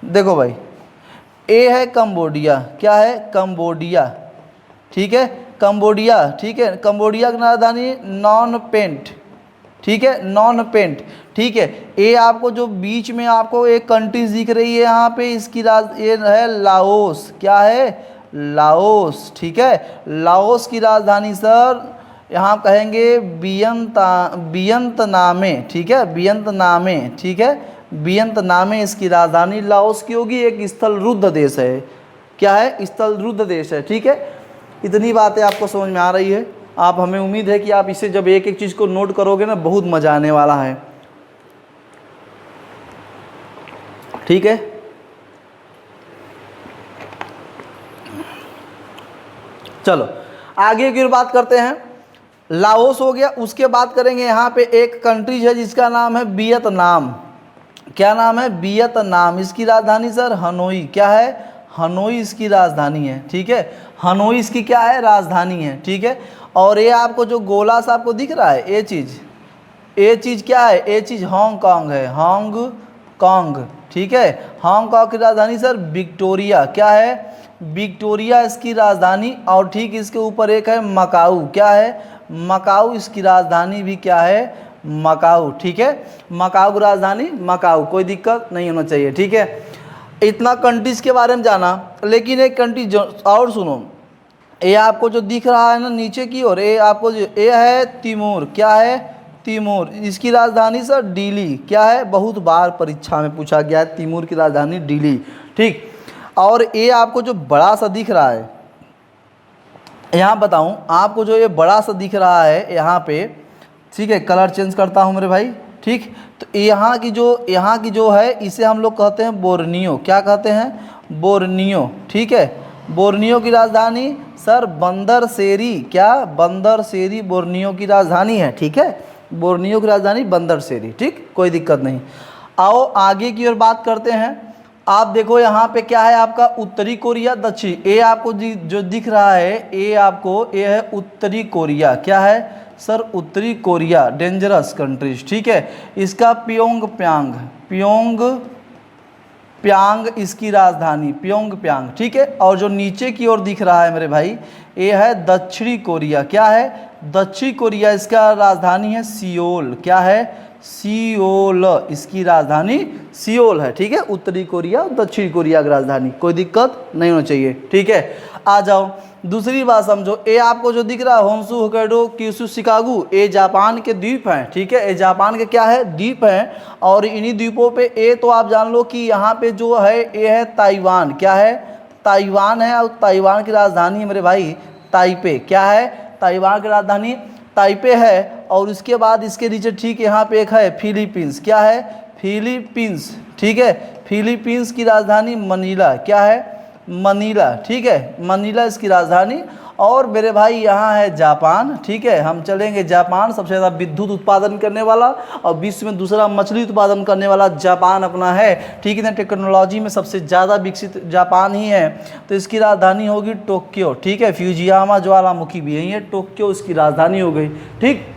देखो भाई, ये है कंबोडिया। क्या है? कंबोडिया। ठीक है, कंबोडिया। ठीक है, कंबोडिया की राजधानी नॉन पेंट। ठीक है, नॉन पेंट। ठीक है, ये आपको जो बीच में आपको एक कंट्रीज दिख रही है यहाँ पे, इसकी ये है लाओस। क्या है? लाओस। ठीक है, लाओस की राजधानी सर यहाँ कहेंगे वियतनामे। ठीक है, वियतनामे। ठीक है, वियतनामे इसकी राजधानी लाओस की होगी। एक स्थलरुद्ध देश है। क्या है? स्थलरुद्ध देश है। ठीक है, इतनी बातें आपको समझ में आ रही है। आप, हमें उम्मीद है कि आप इसे जब एक एक चीज़ को नोट करोगे ना, बहुत मज़ा आने वाला है। ठीक है, चलो आगे की बात करते हैं। लाओस हो गया। उसके बाद करेंगे यहाँ पे एक कंट्रीज है जिसका नाम है वियतनाम। क्या नाम है? वियतनाम। इसकी राजधानी सर हनोई। क्या है? हनोई इसकी राजधानी है। ठीक है, हनोई इसकी क्या है? राजधानी है। ठीक है, और ये आपको जो गोला सा आपको दिख रहा है, ये चीज़ क्या है? ये चीज़ हांगकांग है, हांगकांग। ठीक है, हांगकांग की राजधानी सर विक्टोरिया। क्या है? विक्टोरिया इसकी राजधानी। और ठीक इसके ऊपर एक है मकाऊ। क्या है? मकाऊ इसकी राजधानी भी क्या है? मकाऊ। ठीक है, मकाऊ की राजधानी मकाऊ, कोई दिक्कत नहीं होना चाहिए। ठीक है, इतना कंट्रीज के बारे में जाना। लेकिन एक कंट्री और सुनो, ये आपको जो दिख रहा है ना नीचे की ओर, ये आपको जो ये है तिमोर। क्या है? तिमोर। इसकी राजधानी सर दिल्ली। क्या है? बहुत बार परीक्षा में पूछा गया है, तिमोर की राजधानी दिल्ली। ठीक, और ये आपको जो बड़ा सा दिख रहा है, यहाँ बताऊँ आपको, जो ये बड़ा सा दिख रहा है यहाँ पे, ठीक है, कलर चेंज करता हूँ मेरे भाई। ठीक, तो यहाँ की जो है इसे हम लोग कहते हैं बोर्नियो। क्या कहते हैं? बोर्नियो। ठीक है, बोर्नियो की राजधानी सर बंदरसेरी। क्या? बंदरसेरी बोर्नियो की राजधानी है। ठीक है, बोर्नियो की राजधानी बंदरसेरी। ठीक, कोई दिक्कत नहीं। आओ आगे की ओर बात करते हैं। आप देखो यहाँ पे क्या है आपका? उत्तरी कोरिया, दक्षिण। ये आपको जो दिख रहा है, ये है उत्तरी कोरिया। क्या है सर? उत्तरी कोरिया, डेंजरस कंट्रीज। ठीक है, इसका प्योंगयांग इसकी राजधानी, प्योंगयांग। ठीक है, और जो नीचे की ओर दिख रहा है मेरे भाई, ये है दक्षिणी कोरिया। क्या है? दक्षिणी कोरिया, इसका राजधानी है सियोल। क्या है? सियोल, इसकी राजधानी सियोल है। ठीक है, उत्तरी कोरिया और दक्षिणी कोरिया की राजधानी, कोई दिक्कत नहीं होना चाहिए। ठीक है, आ जाओ दूसरी बात समझो। ये आपको जो दिख रहा है होन्शु, होक्काइडो, क्यूशु, शिकागो, ये जापान के द्वीप हैं। ठीक है, ये जापान के क्या है? द्वीप हैं। और इन्हीं द्वीपों पे ये तो आप जान लो कि यहाँ पे जो है ये है ताइवान। क्या है? ताइवान है, और ताइवान की राजधानी है मेरे भाई ताइपे। क्या है? ताइवान की राजधानी ताइपे है। और उसके बाद इसके नीचे ठीक यहाँ पे एक है फिलीपींस। क्या है? फिलीपींस। ठीक है, फिलीपींस की राजधानी मनीला। क्या है? मनीला। ठीक है, मनीला इसकी राजधानी। और मेरे भाई यहाँ है जापान। ठीक है, हम चलेंगे जापान, सबसे ज़्यादा विद्युत उत्पादन करने वाला और विश्व में दूसरा मछली उत्पादन करने वाला जापान अपना है। ठीक है, टेक्नोलॉजी में सबसे ज़्यादा विकसित जापान ही है। तो इसकी राजधानी होगी टोक्यो। ठीक है, फ्यूजियामा ज्वालामुखी भी यही है, टोक्यो इसकी राजधानी हो गई। ठीक,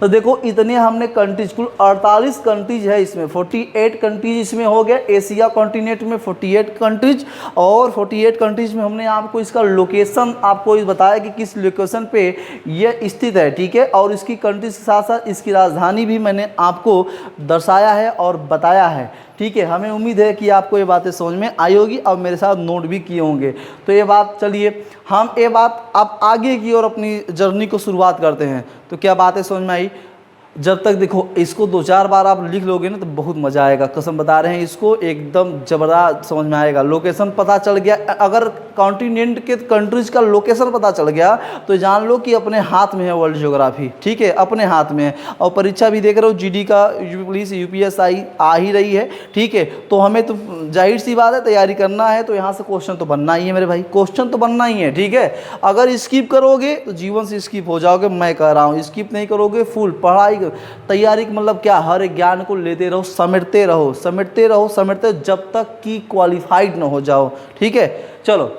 तो देखो इतने हमने कंट्रीज, कुल 48 कंट्रीज है इसमें, 48 कंट्रीज इसमें हो गया। एशिया कॉन्टिनेंट में 48 कंट्रीज, और 48 कंट्रीज में हमने आपको इसका लोकेशन आपको बताया कि किस लोकेशन पे ये स्थित है। ठीक है, और इसकी कंट्रीज के साथ साथ इसकी राजधानी भी मैंने आपको दर्शाया है और बताया है। ठीक है, हमें उम्मीद है कि आपको ये बातें समझ में आई होगी और मेरे साथ नोट भी किए होंगे। तो ये बात, चलिए हम ये बात अब आगे की ओर अपनी जर्नी को शुरुआत करते हैं। तो क्या बातें समझ में आई? जब तक देखो इसको 2-4 बार आप लिख लोगे ना तो बहुत मज़ा आएगा, कसम बता रहे हैं, इसको एकदम ज़बरदस्त समझ में आएगा। लोकेशन पता चल गया, अगर कॉन्टिनेंट के कंट्रीज का लोकेशन पता चल गया तो जान लो कि अपने हाथ में है वर्ल्ड ज्योग्राफी। ठीक है, अपने हाथ में है। और परीक्षा भी देख रहे हो, जीडी का पुलिस यूपीएसआई आ ही रही है। ठीक है, तो हमें तो जाहिर सी बात है तैयारी करना है, तो यहाँ से क्वेश्चन तो बनना ही है मेरे भाई, क्वेश्चन तो बनना ही है। ठीक है, अगर स्किप करोगे तो जीवन से स्किप हो जाओगे, मैं कह रहा हूँ। स्किप नहीं करोगे, फुल पढ़ाई तैयारी मतलब क्या, हर एक ज्ञान को लेते रहो, समेटते रहो, जब तक कि क्वालिफाइड ना हो जाओ। ठीक है, चलो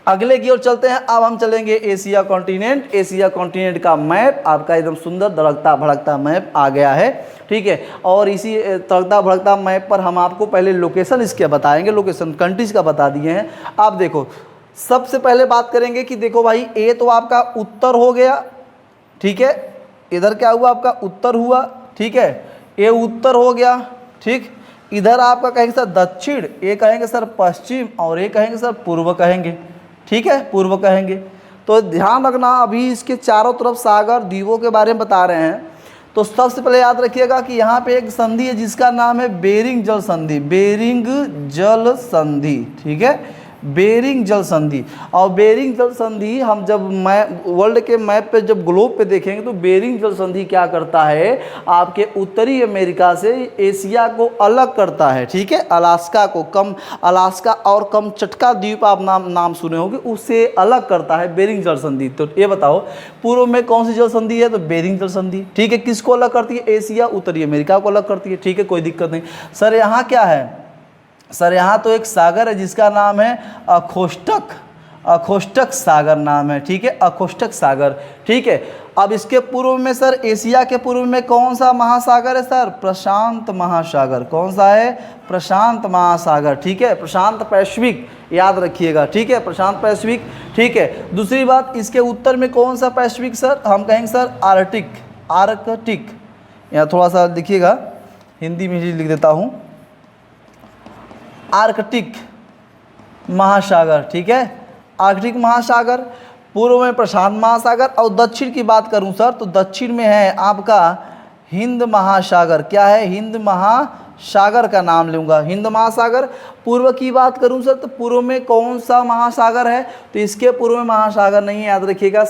अगले की ओर चलते हैं। अब हम चलेंगे एशिया कॉन्टिनेंट। एशिया कॉन्टिनेंट का मैप आपका एकदम सुंदर दरकता भड़कता मैप आ गया है। ठीक है, और इसी तड़कता भड़कता मैप पर हम आपको पहले लोकेशन इसके बताएंगे, लोकेशन कंट्रीज का बता दिए हैं। आप देखो, सबसे पहले बात करेंगे कि देखो भाई, ए तो आपका उत्तर हो गया। ठीक है, इधर क्या हुआ आपका? उत्तर हुआ। ठीक है, ये उत्तर हो गया। ठीक, इधर आपका कहेंगे सर दक्षिण, ये कहेंगे सर पश्चिम, और ये कहेंगे सर पूर्व कहेंगे। ठीक है, पूर्व कहेंगे। तो ध्यान रखना, अभी इसके चारों तरफ सागर द्वीपों के बारे में बता रहे हैं। तो सबसे पहले याद रखिएगा कि यहाँ पे एक संधि है जिसका नाम है बेरिंग जल संधि। बेरिंग जल संधि। ठीक है, बेरिंग जल संधि। और बेरिंग जल संधि हम जब वर्ल्ड के मैप पे जब ग्लोब पे देखेंगे तो बेरिंग जल संधि क्या करता है, आपके उत्तरी अमेरिका से एशिया को अलग करता है, ठीक है। अलास्का को, अलास्का और कमचटका द्वीप आप नाम सुने होंगे, उससे अलग करता है बेरिंग जल संधि। तो ये बताओ पूर्व में कौन सी जल संधि है, तो बेरिंग जल संधि, ठीक है। किसको अलग करती है, एशिया उत्तरी अमेरिका को अलग करती है, ठीक है, कोई दिक्कत नहीं। सर यहाँ क्या है, सर यहाँ तो एक सागर है जिसका नाम है अखोष्टक सागर नाम है, ठीक है, अखोष्टक सागर, ठीक है। अब इसके पूर्व में सर, एशिया के पूर्व में कौन सा महासागर है सर, प्रशांत महासागर। कौन सा है, प्रशांत महासागर, ठीक है, प्रशांत पैसिफिक याद रखिएगा, ठीक है, प्रशांत पैसिफिक, ठीक है। दूसरी बात, इसके उत्तर में कौन सा पैसिफिक सर, हम कहेंगे सर आर्कटिक। यहाँ थोड़ा सा लिखिएगा, हिंदी में ही लिख देता हूँ, आर्कटिक महासागर, ठीक है, आर्कटिक महासागर। पूर्व में प्रशांत महासागर। और दक्षिण की बात करूं सर, तो दक्षिण में है आपका हिंद महासागर। क्या है, हिंद महासागर का नाम लूँगा, हिंद महासागर। पूर्व की बात करूं सर, तो पूर्व में कौन सा महासागर है, तो इसके पूर्व में महासागर नहीं है, याद रखिएगा,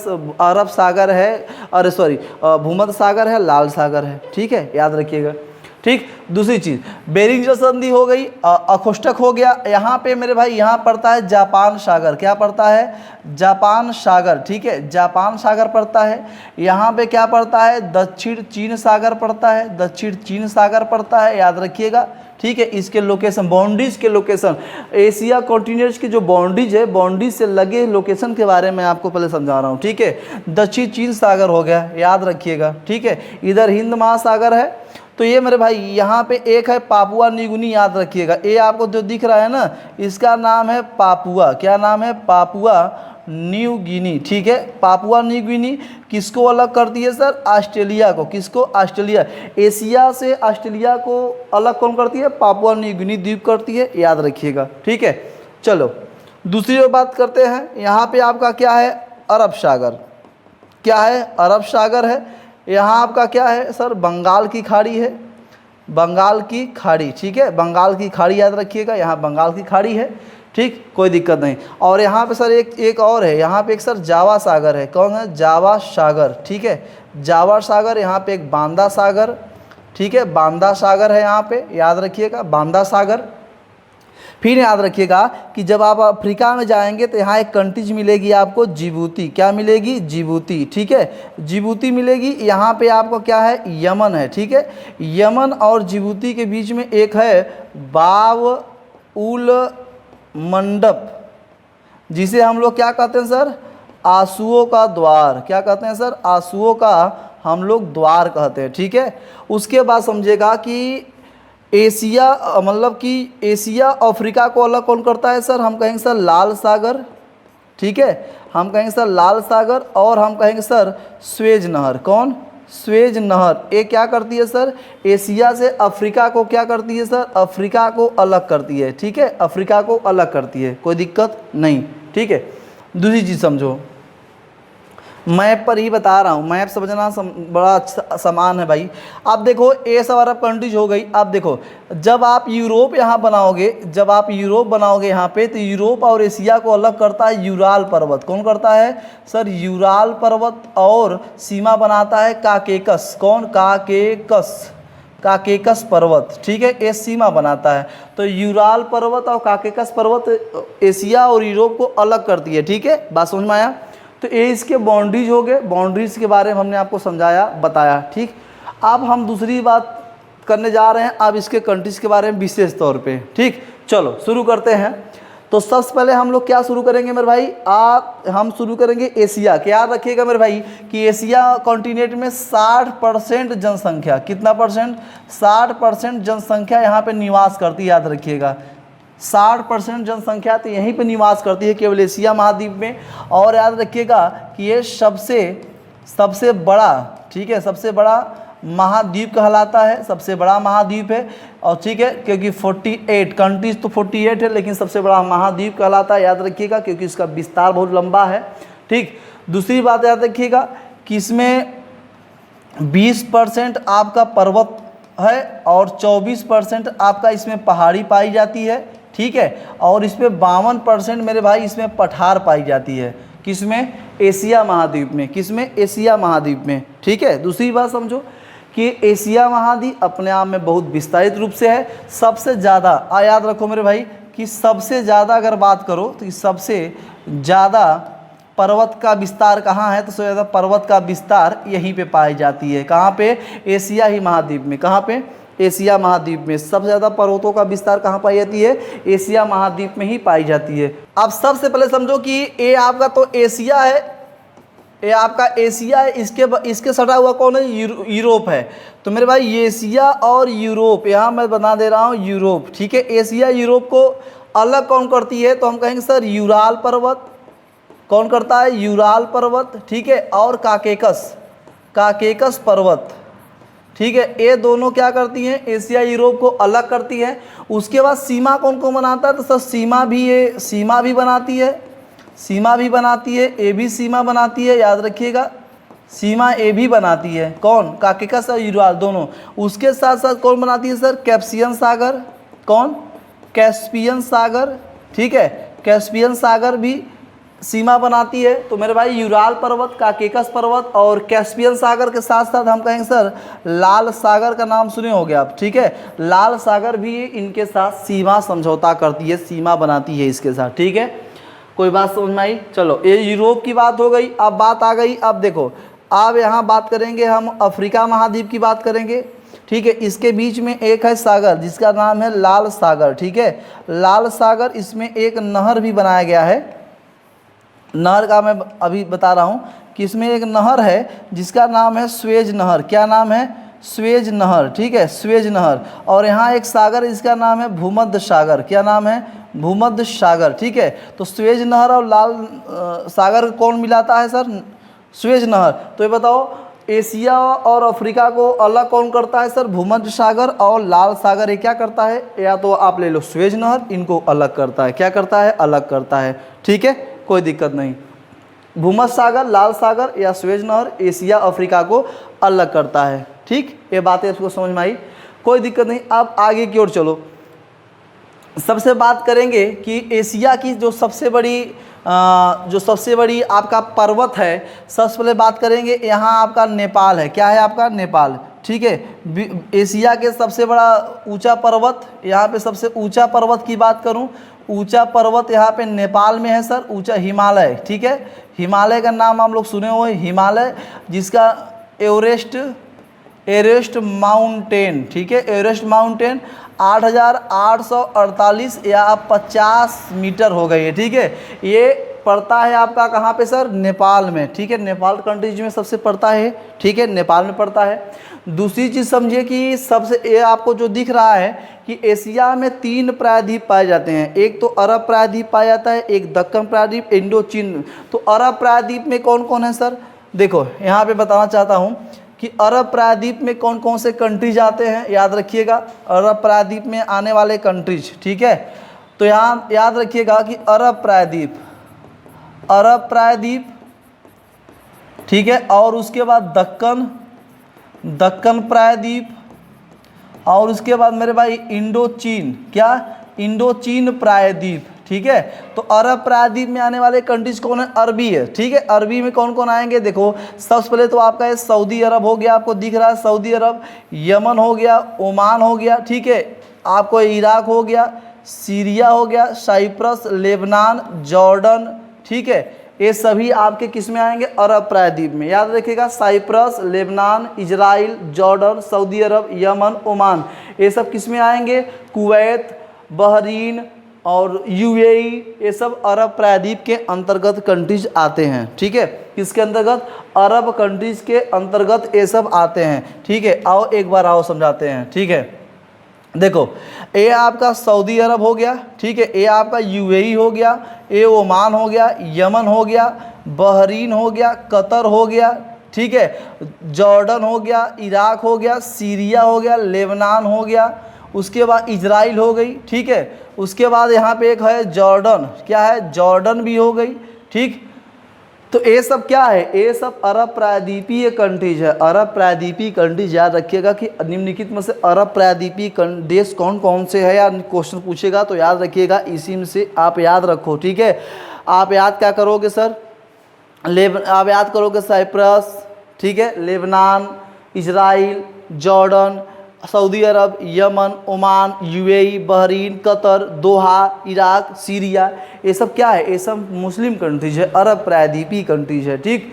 अरब सागर है, अरे सॉरी भूमध्य सागर है, लाल सागर है, ठीक है, याद रखिएगा, ठीक। दूसरी चीज़, बेरिंग जल संधि हो गई, अखोष्टक हो गया। यहाँ पे मेरे भाई यहाँ पड़ता है जापान सागर। क्या पड़ता है, जापान सागर, ठीक है, जापान सागर पड़ता है। यहाँ पे क्या पड़ता है, दक्षिण चीन सागर पड़ता है, दक्षिण चीन सागर पड़ता है, याद रखिएगा, ठीक है। इसके लोकेशन, बाउंड्रीज के लोकेशन, एशिया कॉन्टिनेंट की जो बाउंड्रीज है, बाउंड्रीज से लगे लोकेशन के बारे में आपको पहले समझा रहा हूँ, ठीक है। दक्षिण चीन सागर हो गया, याद रखिएगा, ठीक है। इधर हिंद महासागर है। तो ये मेरे भाई यहाँ पे एक है पापुआ न्यू गिनी, याद रखिएगा। ये आपको जो दिख रहा है ना, इसका नाम है पापुआ। क्या नाम है, पापुआ न्यू गिनी, ठीक है। पापुआ न्यू गिनी किसको अलग करती है सर, ऑस्ट्रेलिया को। किसको, ऑस्ट्रेलिया। एशिया से ऑस्ट्रेलिया को अलग कौन करती है, पापुआ न्यू गिनी द्वीप करती है, याद रखिएगा, ठीक है। चलो दूसरी बात करते हैं। यहाँ पे आपका क्या है, अरब सागर। क्या है, अरब सागर है। यहाँ आपका क्या है सर, बंगाल की खाड़ी है, बंगाल की खाड़ी, ठीक है, बंगाल की खाड़ी याद रखिएगा, यहाँ बंगाल की खाड़ी है, ठीक, कोई दिक्कत नहीं। और यहाँ पे सर एक और है, यहाँ पे एक सर जावा सागर है। कौन है, जावा सागर, ठीक है, जावा सागर। यहाँ पे एक बांदा सागर, ठीक है, बांदा सागर है यहाँ पे, याद रखिएगा, बांदा सागर। फिर याद रखिएगा कि जब आप अफ्रीका में जाएंगे तो यहाँ एक कंट्रीज मिलेगी आपको, जिबूती। क्या मिलेगी, जिबूती, ठीक है, जिबूती मिलेगी। यहाँ पे आपको क्या है, यमन है, ठीक है। यमन और जिबूती के बीच में एक है बाब उल मंडप, जिसे हम लोग क्या कहते हैं सर, आंसुओं का द्वार। क्या कहते हैं सर, आंसुओं का हम लोग द्वार कहते हैं, ठीक है। उसके बाद समझिएगा कि एशिया, मतलब कि एशिया अफ्रीका को अलग कौन करता है सर, हम कहेंगे सर लाल सागर, ठीक है, हम कहेंगे सर लाल सागर। और हम कहेंगे सर स्वेज नहर। कौन, स्वेज नहर। ये क्या करती है सर, एशिया से अफ्रीका को क्या करती है सर, अफ्रीका को अलग करती है, ठीक है, अफ्रीका को अलग करती है, कोई दिक्कत नहीं, ठीक है। दूसरी चीज़ समझो, मैप पर ही बता रहा हूँ, मैप समझना बड़ा अच्छा समान है भाई। अब देखो ये सब अरब कंट्रीज हो गई। अब देखो जब आप यूरोप यहाँ बनाओगे, जब आप यूरोप बनाओगे यहाँ पे, तो यूरोप और एशिया को अलग करता है यूराल पर्वत। कौन करता है सर, यूराल पर्वत। और सीमा बनाता है काकेकस। कौन, काकेकस पर्वत, ठीक है, ये सीमा बनाता है। तो यूराल पर्वत और काकेकस पर्वत एशिया और यूरोप को अलग करती है, ठीक है, बात समझ में आया। तो ये इसके बाउंड्रीज हो गए, बाउंड्रीज के बारे में हमने आपको समझाया, बताया, ठीक। अब हम दूसरी बात करने जा रहे हैं, अब इसके कंट्रीज के बारे में विशेष तौर पे, ठीक। चलो शुरू करते हैं। तो सबसे पहले हम लोग क्या शुरू करेंगे मेरे भाई, हम शुरू करेंगे एशिया। क्या याद रखिएगा मेरे भाई कि एशिया कॉन्टिनेंट में 60% जनसंख्या, कितना परसेंट, 60% जनसंख्या यहाँ पे निवास करती है, याद रखिएगा। 60% जनसंख्या तो यहीं पे निवास करती है, केवल एशिया महाद्वीप में। और याद रखिएगा कि ये सबसे बड़ा, ठीक है, सबसे बड़ा महाद्वीप कहलाता है, सबसे बड़ा महाद्वीप है। और ठीक है, क्योंकि 48 कंट्रीज तो 48 है, लेकिन सबसे बड़ा महाद्वीप कहलाता है, याद रखिएगा, क्योंकि इसका विस्तार बहुत लंबा है, ठीक। दूसरी बात याद रखिएगा कि इसमें 20% आपका पर्वत है और 24% आपका इसमें पहाड़ी पाई जाती है, ठीक है। और इस पे 52% मेरे भाई इसमें पठार पाई जाती है। किसमें? एशिया महाद्वीप में। किसमें? एशिया महाद्वीप में, ठीक है। दूसरी बात समझो कि एशिया महाद्वीप अपने आप में बहुत विस्तारित रूप से है। सबसे ज़्यादा याद रखो मेरे भाई कि सबसे ज़्यादा अगर बात करो तो सबसे ज़्यादा पर्वत का विस्तार कहाँ है? तो सबसे ज़्यादा पर्वत का विस्तार यहीं पे पाई जाती है। कहाँ पे? एशिया ही महाद्वीप में। कहाँ पे? एशिया महाद्वीप में। सबसे ज़्यादा पर्वतों का विस्तार कहाँ पाई जाती है? एशिया महाद्वीप में ही पाई जाती है। अब सबसे पहले समझो कि ये आपका तो एशिया है, ये आपका एशिया है, इसके सटा हुआ कौन है? यूरोप है। तो मेरे भाई एशिया और यूरोप, यहाँ मैं बता दे रहा हूँ यूरोप, ठीक है। एशिया यूरोप को अलग कौन करती है? तो हम कहेंगे सर यूराल पर्वत। कौन करता है? यूराल पर्वत, ठीक है। और काकेकस पर्वत, ठीक है। ये दोनों क्या करती हैं? एशिया यूरोप को अलग करती हैं। उसके बाद सीमा कौन कौन बनाता है? तो सर सीमा भी बनाती है, ए भी सीमा बनाती है, याद रखिएगा। सीमा ए भी बनाती है। कौन? काकेकस और यूराल दोनों। उसके साथ साथ कौन बनाती है सर? कैस्पियन सागर। कौन? कैस्पियन सागर, ठीक है। कैस्पियन सागर भी सीमा बनाती है। तो मेरे भाई यूराल पर्वत, काकेकस पर्वत और कैस्पियन सागर के साथ साथ हम कहेंगे सर लाल सागर का नाम सुने होंगे आप, ठीक है। लाल सागर भी इनके साथ सीमा समझौता करती है, सीमा बनाती है इसके साथ, ठीक है। कोई बात समझ में आई? चलो ये यूरोप की बात हो गई। अब बात आ गई, अब देखो, अब यहाँ बात करेंगे हम अफ्रीका महाद्वीप की बात करेंगे, ठीक है। इसके बीच में एक है सागर जिसका नाम है लाल सागर, ठीक है। लाल सागर, इसमें एक नहर भी बनाया गया है। नहर का मैं अभी बता रहा हूँ कि इसमें एक नहर है जिसका नाम है स्वेज नहर। क्या नाम है? स्वेज नहर, ठीक है, स्वेज नहर। और यहाँ एक सागर जिसका नाम है भूमध्य सागर। क्या नाम है? भूमध्य सागर, ठीक है। तो स्वेज नहर और लाल सागर कौन मिलाता है सर? स्वेज नहर। तो ये बताओ एशिया और अफ्रीका को अलग कौन करता है सर? भूमध्य सागर। और लाल सागर ये क्या करता है? या तो आप ले लो स्वेज नहर, इनको अलग करता है। क्या करता है? अलग करता है, ठीक है, कोई दिक्कत नहीं। भूमध्य सागर, लाल सागर या स्वेज नहर एशिया अफ्रीका को अलग करता है, ठीक। ये बातें आपको समझ में आई? कोई दिक्कत नहीं। अब आगे की ओर चलो, सबसे बात करेंगे कि एशिया की जो सबसे बड़ी आपका पर्वत है। सबसे पहले बात करेंगे यहाँ आपका नेपाल है। क्या है आपका? नेपाल, ठीक है। एशिया के सबसे बड़ा ऊंचा पर्वत, यहाँ पे सबसे ऊंचा पर्वत की बात करूँ, ऊंचा पर्वत यहाँ पे नेपाल में है सर, ऊंचा हिमालय, ठीक है। हिमालय का नाम आप लोग सुने हुए, हिमालय, जिसका एवरेस्ट माउंटेन, ठीक है। एवरेस्ट माउंटेन 8,848 या 50 मीटर हो गई है, ठीक है। ये पड़ता है आपका कहाँ पे सर? नेपाल में, ठीक है। नेपाल कंट्रीज में सबसे पड़ता है, ठीक है, नेपाल में पड़ता है। दूसरी चीज़ समझिए कि सबसे ये आपको जो दिख रहा है कि एशिया में 3 प्रायद्वीप पाए जाते हैं। एक तो अरब प्रायद्वीप पाया जाता है, एक दक्कन प्रायद्वीप, इंडो चीन। तो अरब प्रायद्वीप में कौन कौन है सर? देखो यहाँ पे बताना चाहता हूँ कि अरब प्रायद्वीप में कौन कौन से कंट्रीज आते हैं, याद रखिएगा। अरब प्रायद्वीप में आने वाले कंट्रीज, ठीक है। तो यहाँ याद रखिएगा कि अरब प्रायद्वीप, ठीक है। और उसके बाद दक्कन प्रायद्वीप, और उसके बाद मेरे भाई इंडो चीन। क्या? इंडो चीन प्रायद्वीप, ठीक है। तो अरब प्रायद्वीप में आने वाले कंट्रीज कौन है? अरबी है, ठीक है। अरबी में कौन कौन आएंगे? देखो सबसे पहले तो आपका ये सऊदी अरब हो गया, आपको दिख रहा है सऊदी अरब, यमन हो गया, ओमान हो गया, ठीक है। आपको इराक हो गया, सीरिया हो गया, साइप्रस, लेबनान, जॉर्डन, ठीक है। ये सभी आपके किस में आएंगे? अरब प्रायद्वीप में। याद रखिएगा Lebanon, Lebanon, Israel, Jordan, Saudi Arabia, Yemen, Oman, ये सब किस में आएंगे? कुवैत, बहरीन और यूएई, ये सब अरब प्रायद्वीप के अंतर्गत कंट्रीज आते हैं, ठीक है। किसके अंतर्गत? अरब कंट्रीज के अंतर्गत ये सब आते हैं, ठीक है। आओ एक बार आओ समझाते हैं, ठीक है। देखो ये आपका सऊदी अरब हो गया, ठीक है। ये आपका यूएई हो गया, ये ओमान हो गया, यमन हो गया, बहरीन हो गया, कतर हो गया, ठीक है। जॉर्डन हो गया, इराक हो गया, सीरिया हो गया, लेबनान हो गया, उसके बाद इजराइल हो गई, ठीक है। उसके बाद यहाँ पे एक है जॉर्डन। क्या है? जॉर्डन भी हो गई, ठीक। तो ये सब क्या है, ये सब अरब प्रायद्वीपीय कंट्रीज है। अरब प्रायद्वीपीय कंट्रीज याद रखिएगा कि निम्नलिखित में से अरब प्रायद्वीपीय देश कौन कौन से है, या क्वेश्चन पूछेगा तो याद रखिएगा इसी में से आप याद रखो, ठीक है। आप याद क्या करोगे सर, आप याद करोगे साइप्रस, ठीक है, Lebanon, Israel, Jordan, Saudi Arabia, Yemen, Oman, UAE, Bahrain, Qatar, Doha, Iraq, Syria, ये सब क्या है, ये सब मुस्लिम कंट्रीज है, अरब प्रायद्वीपीय कंट्रीज है, ठीक,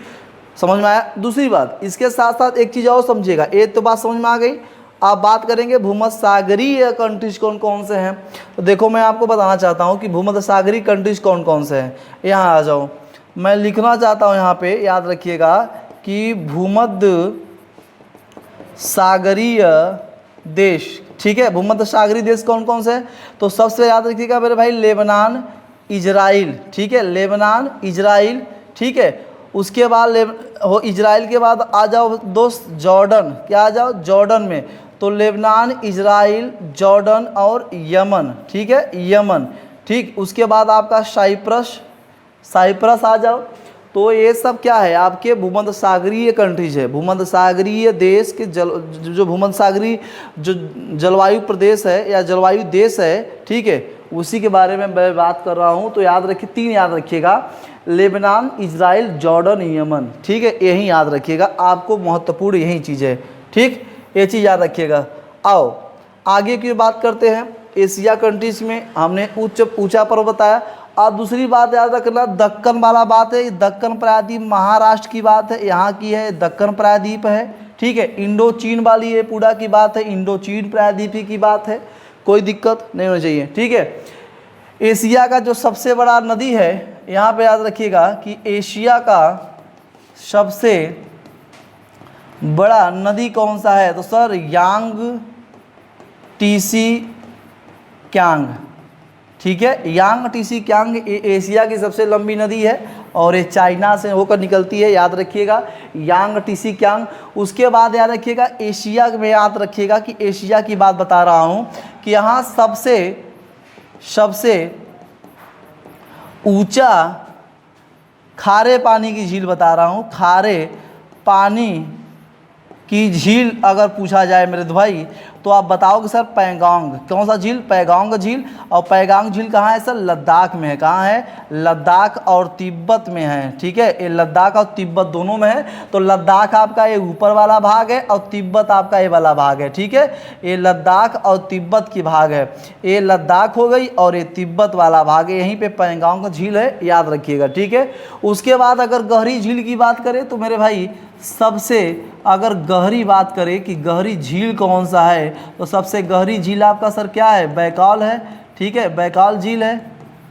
समझ में आया। दूसरी बात, इसके साथ साथ एक चीज़ और समझिएगा, ये तो बात समझ में आ गई। आप बात करेंगे भूमध्यसागरीय कंट्रीज कौन कौन से हैं, तो देखो मैं आपको बताना चाहता हूँ कि भूमध्यसागरीय कंट्रीज कौन कौन से हैं। यहाँ आ जाओ, मैं लिखना चाहता हूँ यहाँ पे, याद रखिएगा कि भूमध्य सागरीय देश, ठीक है, भूमध्य सागरीय देश कौन कौन से हैं, तो सबसे याद रखिएगा मेरे भाई लेबनान, इजराइल, ठीक है, लेबनान, इजराइल, ठीक है। उसके बाद इजराइल के बाद आ जाओ दोस्त जॉर्डन, क्या आ जाओ जॉर्डन में, तो लेबनान, इजराइल, जॉर्डन और यमन, ठीक है, यमन, ठीक। उसके बाद आपका साइप्रस आ जाओ। तो ये सब क्या है, आपके भूमध्य सागरीय कंट्रीज है, भूमध्य सागरीय देश के जो भूमध्य सागरीय जो जलवायु प्रदेश है या जलवायु देश है, ठीक है, उसी के बारे में मैं बात कर रहा हूँ। तो याद रखिए, 3 याद रखिएगा, लेबनान, इजराइल, जॉर्डन, यमन, ठीक है, यही याद रखिएगा, आपको महत्वपूर्ण यही चीज़ है, ठीक, ये चीज़ याद रखिएगा। आओ आगे की बात करते हैं। एशिया कंट्रीज में हमने ऊंचा पर्वत बताया। अब दूसरी बात याद रखना, दक्कन वाला बात है, दक्कन प्रायद्वीप महाराष्ट्र की बात है, यहाँ की है, दक्कन प्रायद्वीप है, ठीक है। इंडो चीन वाली ये पूरा की बात है, इंडो चीन प्रायद्वीप की बात है, कोई दिक्कत नहीं होनी चाहिए, ठीक है। एशिया का जो सबसे बड़ा नदी है, यहाँ पे याद रखिएगा कि एशिया का सबसे बड़ा नदी कौन सा है, तो सर यांग टीसी क्यांग, ठीक है, यांग टीसी क्यांग एशिया की सबसे लंबी नदी है और ये चाइना से होकर निकलती है, याद रखिएगा यांग टीसी क्यांग। उसके बाद याद रखिएगा एशिया में, याद रखिएगा कि एशिया की बात बता रहा हूँ कि यहाँ सबसे ऊंचा खारे पानी की झील बता रहा हूँ, खारे पानी की झील अगर पूछा जाए मेरे भाई तो आप बताओगे सर पैंगोंग, कौन सा झील, पैंगोंग झील। और पैंगोंग झील कहाँ है सर, लद्दाख में है, कहाँ है, लद्दाख और तिब्बत में है, ठीक है, ये लद्दाख और तिब्बत दोनों में है। तो लद्दाख आपका ये ऊपर वाला भाग है और तिब्बत आपका ये वाला भाग है, ठीक है, ये लद्दाख और तिब्बत की भाग है, ये लद्दाख हो गई और ये तिब्बत वाला भाग है, यहीं पे पैंगोंग झील है, याद रखिएगा, ठीक है। उसके बाद अगर गहरी झील की बात करें तो मेरे भाई सबसे अगर गहरी बात करें कि गहरी झील कौन सा है, तो सबसे गहरी झील आपका सर क्या है, बैकाल है, ठीक है, बैकाल झील है,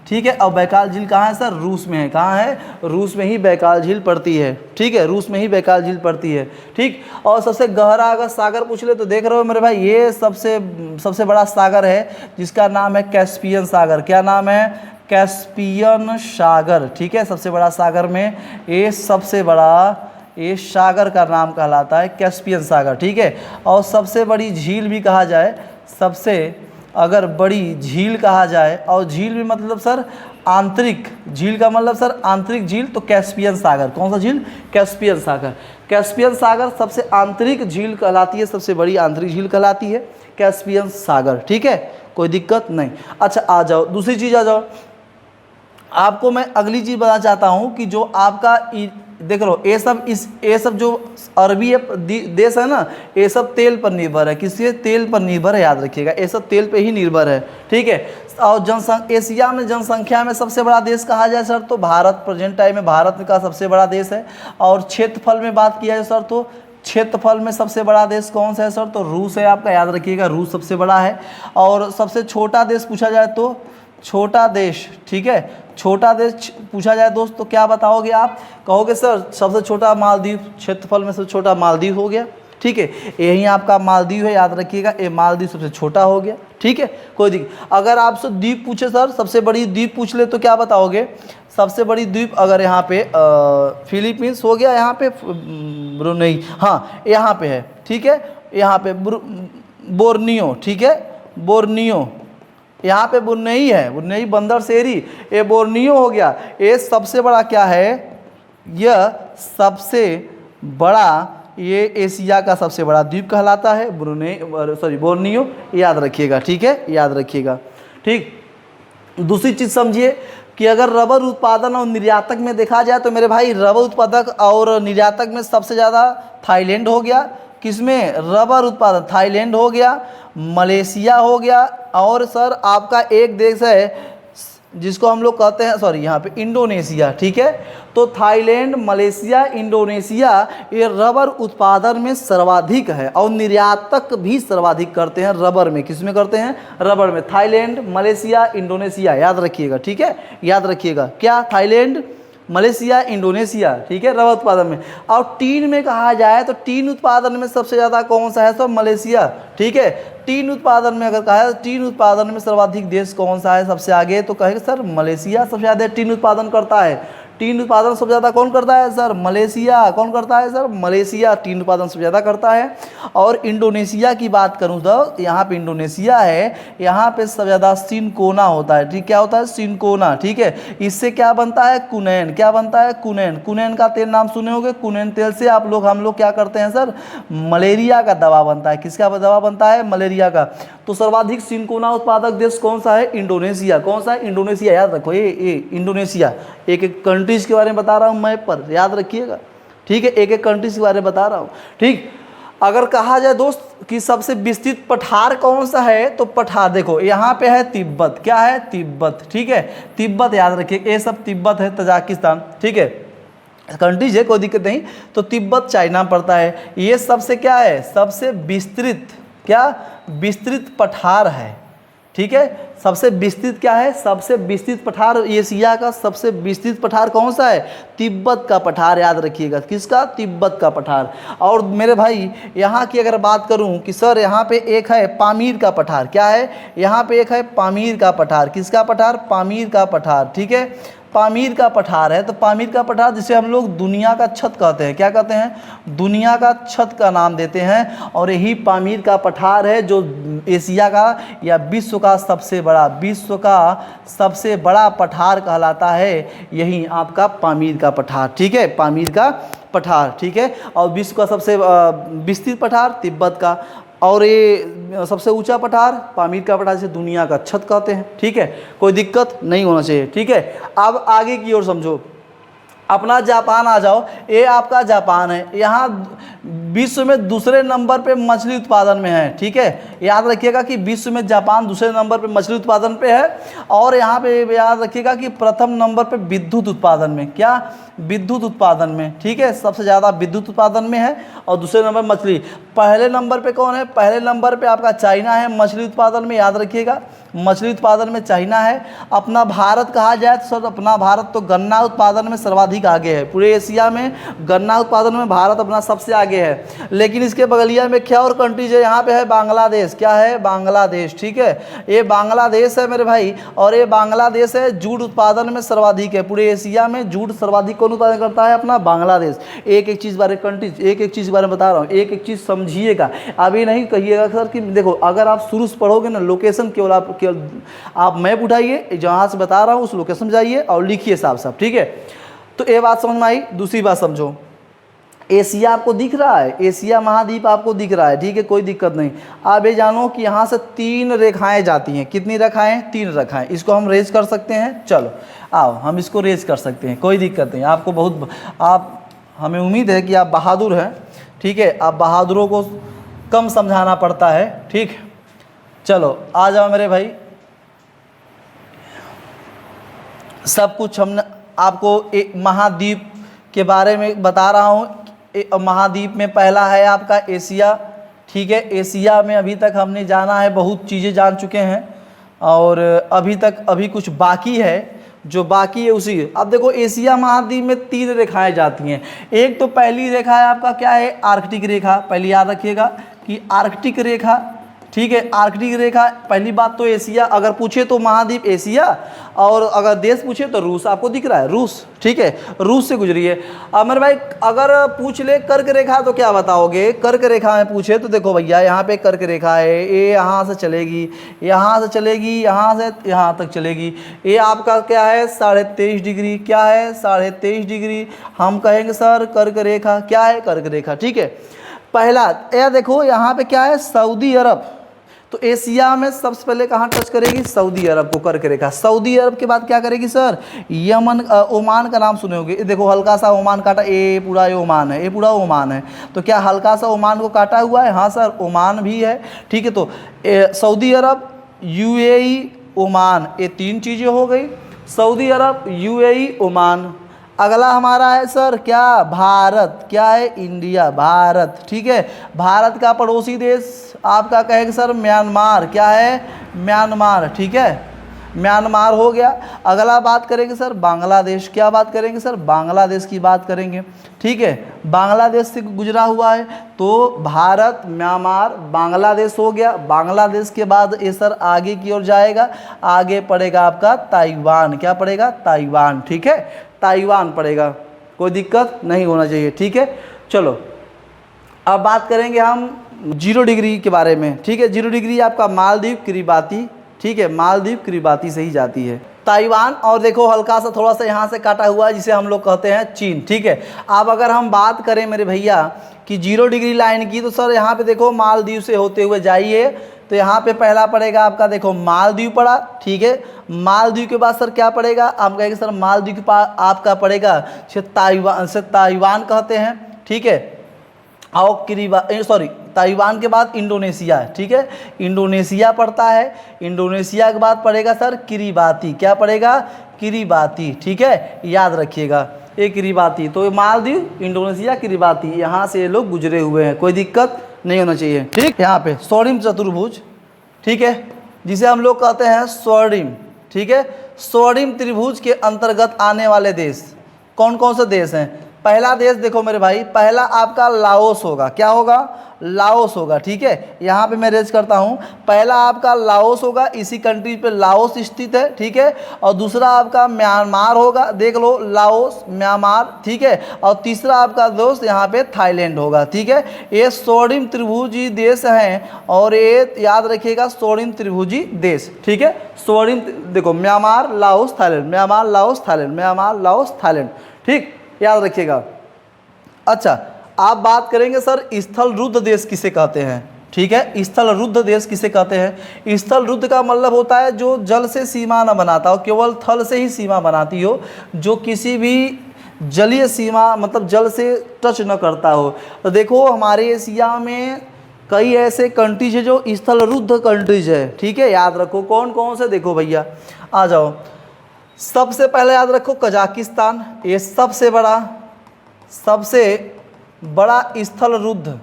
ठीक है। और बैकाल झील कहाँ है सर, रूस में है, कहाँ है, रूस में ही बैकाल झील पड़ती है, ठीक है, रूस में ही बैकाल झील पड़ती है, ठीक। और सबसे गहरा अगर सागर पूछ ले तो देख रहे हो मेरे भाई, ये सबसे बड़ा सागर है जिसका नाम है कैस्पियन सागर, क्या नाम है, कैस्पियन सागर, ठीक है। सबसे बड़ा सागर में ये सबसे बड़ा ये सागर का नाम कहलाता है कैस्पियन सागर, ठीक है। और सबसे बड़ी झील भी कहा जाए, सबसे अगर बड़ी झील कहा जाए, और झील भी मतलब सर आंतरिक झील का मतलब सर आंतरिक झील, तो कैस्पियन सागर, कौन सा झील, कैस्पियन सागर। कैस्पियन सागर सबसे आंतरिक झील कहलाती है, सबसे बड़ी आंतरिक झील कहलाती है कैस्पियन सागर, ठीक है, कोई दिक्कत नहीं। अच्छा आ जाओ दूसरी चीज़, आ जाओ आपको मैं अगली चीज़ बताना चाहता हूँ कि जो आपका देख लो ये सब जो अरबी देश है ना, ये सब तेल पर निर्भर है, किसके, तेल पर निर्भर है, याद रखिएगा ये सब तेल पे ही निर्भर है, ठीक है। और एशिया में जनसंख्या में सबसे बड़ा देश कहा जाए सर तो भारत, प्रेजेंट टाइम में भारत का सबसे बड़ा देश है। और क्षेत्रफल में बात किया जाए सर तो क्षेत्रफल में सबसे बड़ा देश कौन सा है सर, तो रूस है आपका, याद रखिएगा रूस सबसे बड़ा है। और सबसे छोटा देश पूछा जाए तो छोटा देश, ठीक है, छोटा देश पूछा जाए दोस्त तो क्या बताओगे आप, कहोगे सर सबसे छोटा मालदीव, क्षेत्रफल में सबसे छोटा मालदीव हो गया, ठीक है, यही आपका मालदीव है, याद रखिएगा ये मालदीव सबसे छोटा हो गया, ठीक है, कोई दिक्कत। अगर आपसे द्वीप पूछे सर, सबसे बड़ी द्वीप पूछ ले तो क्या बताओगे, सबसे बड़ी द्वीप अगर यहाँ पे फिलीपींस हो गया, यहाँ पे ब्रुनेई, हाँ यहाँ पे है, ठीक है, यहाँ पे बोर्नियो, ठीक है, बोर्नियो, यहाँ पे बुर्नेई है, बुर्नेई बंदर शेरी, ये बोर्नियो हो गया। ये सबसे बड़ा क्या है, यह सबसे बड़ा, ये एशिया का सबसे बड़ा द्वीप कहलाता है बोर्नियो, याद रखिएगा, ठीक है, याद रखिएगा। ठीक, दूसरी चीज़ समझिए कि अगर रबर उत्पादन और निर्यातक में देखा जाए तो मेरे भाई रबर उत्पादक और निर्यातक में सबसे ज़्यादा थाईलैंड हो गया। किसमें? रबर उत्पादन थाईलैंड हो गया, मलेशिया हो गया, और सर आपका एक देश है जिसको हम लोग कहते हैं, सॉरी यहाँ पे इंडोनेशिया। ठीक है, तो थाईलैंड, मलेशिया, इंडोनेशिया ये रबर उत्पादन में सर्वाधिक है और निर्यातक भी सर्वाधिक करते हैं रबर में। किस में करते हैं? रबर में। थाईलैंड, मलेशिया, इंडोनेशिया, याद रखिएगा, ठीक है, याद रखिएगा। क्या? थाईलैंड, मलेशिया, इंडोनेशिया, ठीक है, रबर उत्पादन में। और टीन में कहा जाए तो टीन उत्पादन में सबसे ज़्यादा कौन सा है? सब मलेशिया। ठीक है, टीन उत्पादन में अगर कहा है तो टीन उत्पादन में सर्वाधिक देश कौन सा है सबसे आगे? तो कहेगा सर मलेशिया सबसे ज़्यादा टीन उत्पादन करता है। टीन उत्पादन सबसे ज़्यादा कौन करता है सर? मलेशिया। कौन करता है सर? मलेशिया टीन उत्पादन सबसे ज़्यादा करता है। और इंडोनेशिया की बात करूँ तो यहाँ पे इंडोनेशिया है, यहाँ पे सबसे ज़्यादा सिनकोना होता है। ठीक, क्या होता है? सिनकोना। ठीक है, इससे क्या बनता है? कुनैन। क्या बनता है? कुनैन। कुनैन का तेल नाम सुने होंगे। कुनैन तेल से हम लोग क्या करते हैं सर? मलेरिया का दवा बनता है। किसका दवा बनता है? मलेरिया का। तो सर्वाधिक सिनकोना उत्पादक देश कौन सा है? इंडोनेशिया। कौन सा है? इंडोनेशिया। याद रखो, ये इंडोनेशिया। एक एक कंट्रीज के बारे में बता रहा हूँ मैप पर, याद रखिएगा, ठीक है, एक एक कंट्रीज के बारे में बता रहा हूँ। ठीक, अगर कहा जाए दोस्त कि सबसे विस्तृत पठार कौन सा है, तो पठार देखो यहाँ पे है तिब्बत। क्या है? तिब्बत। ठीक है, तिब्बत याद रखिए, ये सब तिब्बत है, तजाकिस्तान, ठीक है, कंट्रीज है, कोई दिक्कत नहीं। तो तिब्बत चाइना पड़ता है। ये सबसे क्या है? सबसे विस्तृत, क्या? विस्तृत पठार है। ठीक है, सबसे विस्तृत क्या है? सबसे विस्तृत पठार एशिया का सबसे विस्तृत पठार कौन सा है? तिब्बत का पठार, याद रखिएगा। किसका? तिब्बत का पठार। और मेरे भाई यहाँ की अगर बात करूँ कि सर यहाँ पे एक है पामीर का पठार। क्या है? यहाँ पे एक है पामीर का पठार। किसका पठार? पामीर का पठार। ठीक है, पामीर का पठार है। तो पामीर का पठार जिसे हम लोग दुनिया का छत कहते हैं। क्या कहते हैं? दुनिया का छत का नाम देते हैं। और यही पामीर का पठार है जो एशिया का या विश्व का सबसे बड़ा पठार कहलाता है। यही आपका पामीर का पठार। ठीक है, पामीर का पठार। ठीक है, और विश्व का सबसे विस्तृत पठार तिब्बत का, और ये सबसे ऊंचा पठार पामीर का पठार, जिसे दुनिया का छत कहते हैं। ठीक है, कोई दिक्कत नहीं होना चाहिए। ठीक है, अब आगे की ओर समझो। अपना जापान आ जाओ। ये आपका जापान है, यहाँ विश्व में दूसरे नंबर पे मछली उत्पादन में है। ठीक है, याद रखिएगा कि विश्व में जापान दूसरे नंबर पे मछली उत्पादन पे है। और यहाँ पे याद रखिएगा कि प्रथम नंबर पे विद्युत उत्पादन में। क्या? विद्युत उत्पादन में। ठीक है, सबसे ज़्यादा विद्युत उत्पादन में है। और दूसरे नंबर मछली। पहले नंबर पे कौन है? पहले नंबर पे आपका चाइना है मछली उत्पादन में, याद रखिएगा, मछली उत्पादन में चाइना है। अपना भारत कहा जाए तो सर अपना भारत तो गन्ना उत्पादन में सर्वाधिक आगे है। पूरे एशिया में गन्ना उत्पादन में भारत अपना सबसे आगे है। लेकिन इसके बगलिया में क्या और कंट्रीज है? यहाँ पे है बांग्लादेश। क्या है? बांग्लादेश। ठीक है, ये बांग्लादेश है मेरे भाई। और ये बांग्लादेश है जूट उत्पादन में सर्वाधिक है। पूरे एशिया में जूट सर्वाधिक कौन उत्पादन करता है? अपना बांग्लादेश। एक एक चीज़ बारे कंट्रीज, एक एक चीज़ बारे में बता रहा हूँ, एक एक चीज़ समझिएगा। अभी नहीं कहिएगा सर कि देखो, अगर आप शुरू से पढ़ोगे ना, लोकेशन केवल आप मैप उठाइए, जहाँ से बता रहा हूँ उस लोकेशन जाइए और लिखिए साफ साफ। ठीक है, तो ये बात समझ में आई। दूसरी बात समझो, एशिया आपको दिख रहा है, एशिया महाद्वीप आपको दिख रहा है। ठीक है, कोई दिक्कत नहीं। आप ये जानो कि यहाँ से 3 रेखाएं जाती हैं। कितनी रेखाएं? 3 रेखाएं। इसको हम रेज कर सकते हैं। चलो आओ हम इसको रेज कर सकते हैं, कोई दिक्कत नहीं। आपको हमें उम्मीद है कि आप बहादुर हैं। ठीक है, आप बहादुरों को कम समझाना पड़ता है। ठीक, चलो आ जाओ मेरे भाई। सब कुछ हमने आपको एक महाद्वीप के बारे में बता रहा हूँ। महाद्वीप में पहला है आपका एशिया। ठीक है, एशिया में अभी तक हमने जाना है, बहुत चीज़ें जान चुके हैं। और अभी कुछ बाकी है, जो बाकी है उसी। अब देखो, एशिया महाद्वीप में 3 रेखाएं जाती हैं। एक तो पहली रेखा है आपका क्या है? आर्कटिक रेखा। पहले याद रखिएगा कि आर्कटिक रेखा, ठीक है। आर्कटिक रेखा, पहली बात तो एशिया, अगर पूछे तो महाद्वीप एशिया, और अगर देश पूछे तो रूस। आपको दिख रहा है रूस, ठीक है, रूस से गुजरी है। अमर भाई अगर पूछ ले कर्क रेखा तो क्या बताओगे? कर्क रेखा में पूछे तो देखो भैया यहाँ पे कर्क रेखा है, ये यहाँ से चलेगी, यहाँ से चलेगी, यहाँ से यहाँ तक चलेगी। ये आपका क्या है 23.5 डिग्री, क्या है 23.5 डिग्री। हम कहेंगे सर कर्क रेखा, क्या है कर्क रेखा, ठीक है। पहला यह देखो यहाँ पे क्या है सऊदी अरब, तो एशिया में सबसे पहले कहाँ टच करेगी? सऊदी अरब को कर्क रेखा। सऊदी अरब के बाद क्या करेगी सर? यमन, ओमान का नाम सुने होंगे, देखो हल्का सा ओमान काटा, ये पूरा ये ओमान है, ये पूरा ओमान है, तो क्या हल्का सा ओमान को काटा हुआ है? हाँ सर ओमान भी है, ठीक है। तो सऊदी अरब, यूएई, ओमान, ये 3 चीज़ें हो गई, सऊदी अरब, यूएई, ओमान। अगला हमारा है सर क्या? भारत, क्या है? इंडिया, भारत, ठीक है। भारत का पड़ोसी देश आपका कहेंगे सर म्यांमार, क्या है? म्यांमार, ठीक है, म्यांमार हो गया। अगला बात करेंगे सर बांग्लादेश, क्या बात करेंगे सर? बांग्लादेश की बात करेंगे, ठीक है। बांग्लादेश से गुजरा हुआ है, तो भारत, म्यांमार, बांग्लादेश हो गया। बांग्लादेश के बाद ये सर आगे की ओर जाएगा, आगे पड़ेगा आपका ताइवान, क्या पड़ेगा? ताइवान, ठीक है, ताइवान पड़ेगा, कोई दिक्कत नहीं होना चाहिए, ठीक है। चलो अब बात करेंगे हम 0 डिग्री के बारे में, ठीक है। 0 डिग्री आपका मालदीव, किरिबाती, ठीक है, मालदीव किरिबाती से ही जाती है। ताइवान, और देखो हल्का सा थोड़ा सा यहाँ से काटा हुआ है जिसे हम लोग कहते हैं चीन, ठीक है। अब अगर हम बात करें मेरे भैया कि 0 डिग्री लाइन की, तो सर यहाँ पे देखो मालदीव से होते हुए जाइए, तो यहाँ पे पहला पड़ेगा आपका देखो मालदीव पड़ा, ठीक है। मालदीव के बाद सर क्या पड़ेगा? हम कहेंगे सर मालदीव के पास आपका पड़ेगा से ताइवान कहते हैं, ठीक है। और सॉरी ताइवान के बाद इंडोनेशिया है, ठीक है, इंडोनेशिया पड़ता है। इंडोनेशिया के बाद पड़ेगा सर किरिबाती, क्या पड़ेगा? किरिबाती, ठीक है, याद रखिएगा ये किरिबाती। तो मालदीव, इंडोनेशिया, किरिबाती, यहाँ से ये लोग गुजरे हुए हैं, कोई दिक्कत नहीं होना चाहिए, ठीक। यहाँ पे स्वर्णिम चतुर्भुज, ठीक है, जिसे हम लोग कहते हैं स्वर्णिम, ठीक है। स्वर्णिम त्रिभुज के अंतर्गत आने वाले देश कौन कौन से देश हैं? पहला देश देखो मेरे भाई, पहला आपका लाओस होगा, क्या होगा? लाओस होगा, ठीक है। यहाँ पे मैं रेज करता हूँ, पहला आपका लाओस होगा, इसी कंट्री पे लाओस स्थित है, ठीक है। और दूसरा आपका म्यांमार होगा, देख लो लाओस, म्यांमार, ठीक है। और तीसरा आपका दोस्त यहाँ पे थाईलैंड होगा, ठीक है। ये स्वर्णिम त्रिभुजी देश हैं, और ये याद रखिएगा स्वर्णिम त्रिभुजी देश, ठीक है। स्वर्णिम देखो Myanmar, Laos, Thailand, Myanmar, Laos, Thailand, Myanmar, Laos, Thailand, ठीक, याद रखिएगा। अच्छा आप बात करेंगे सर स्थल रुद्ध देश किसे कहते हैं, ठीक है। स्थल रुद्ध देश किसे कहते हैं? स्थल रुद्ध का मतलब होता है जो जल से सीमा न बनाता हो, केवल थल से ही सीमा बनाती हो, जो किसी भी जलीय सीमा मतलब जल से टच न करता हो। तो देखो हमारे एशिया में कई ऐसे कंट्रीज है जो स्थल रुद्ध कंट्रीज है, ठीक है, याद रखो कौन कौन से। देखो भैया आ जाओ, सबसे पहले याद रखो कजाकिस्तान, ये सबसे बड़ा स्थल रुद्ध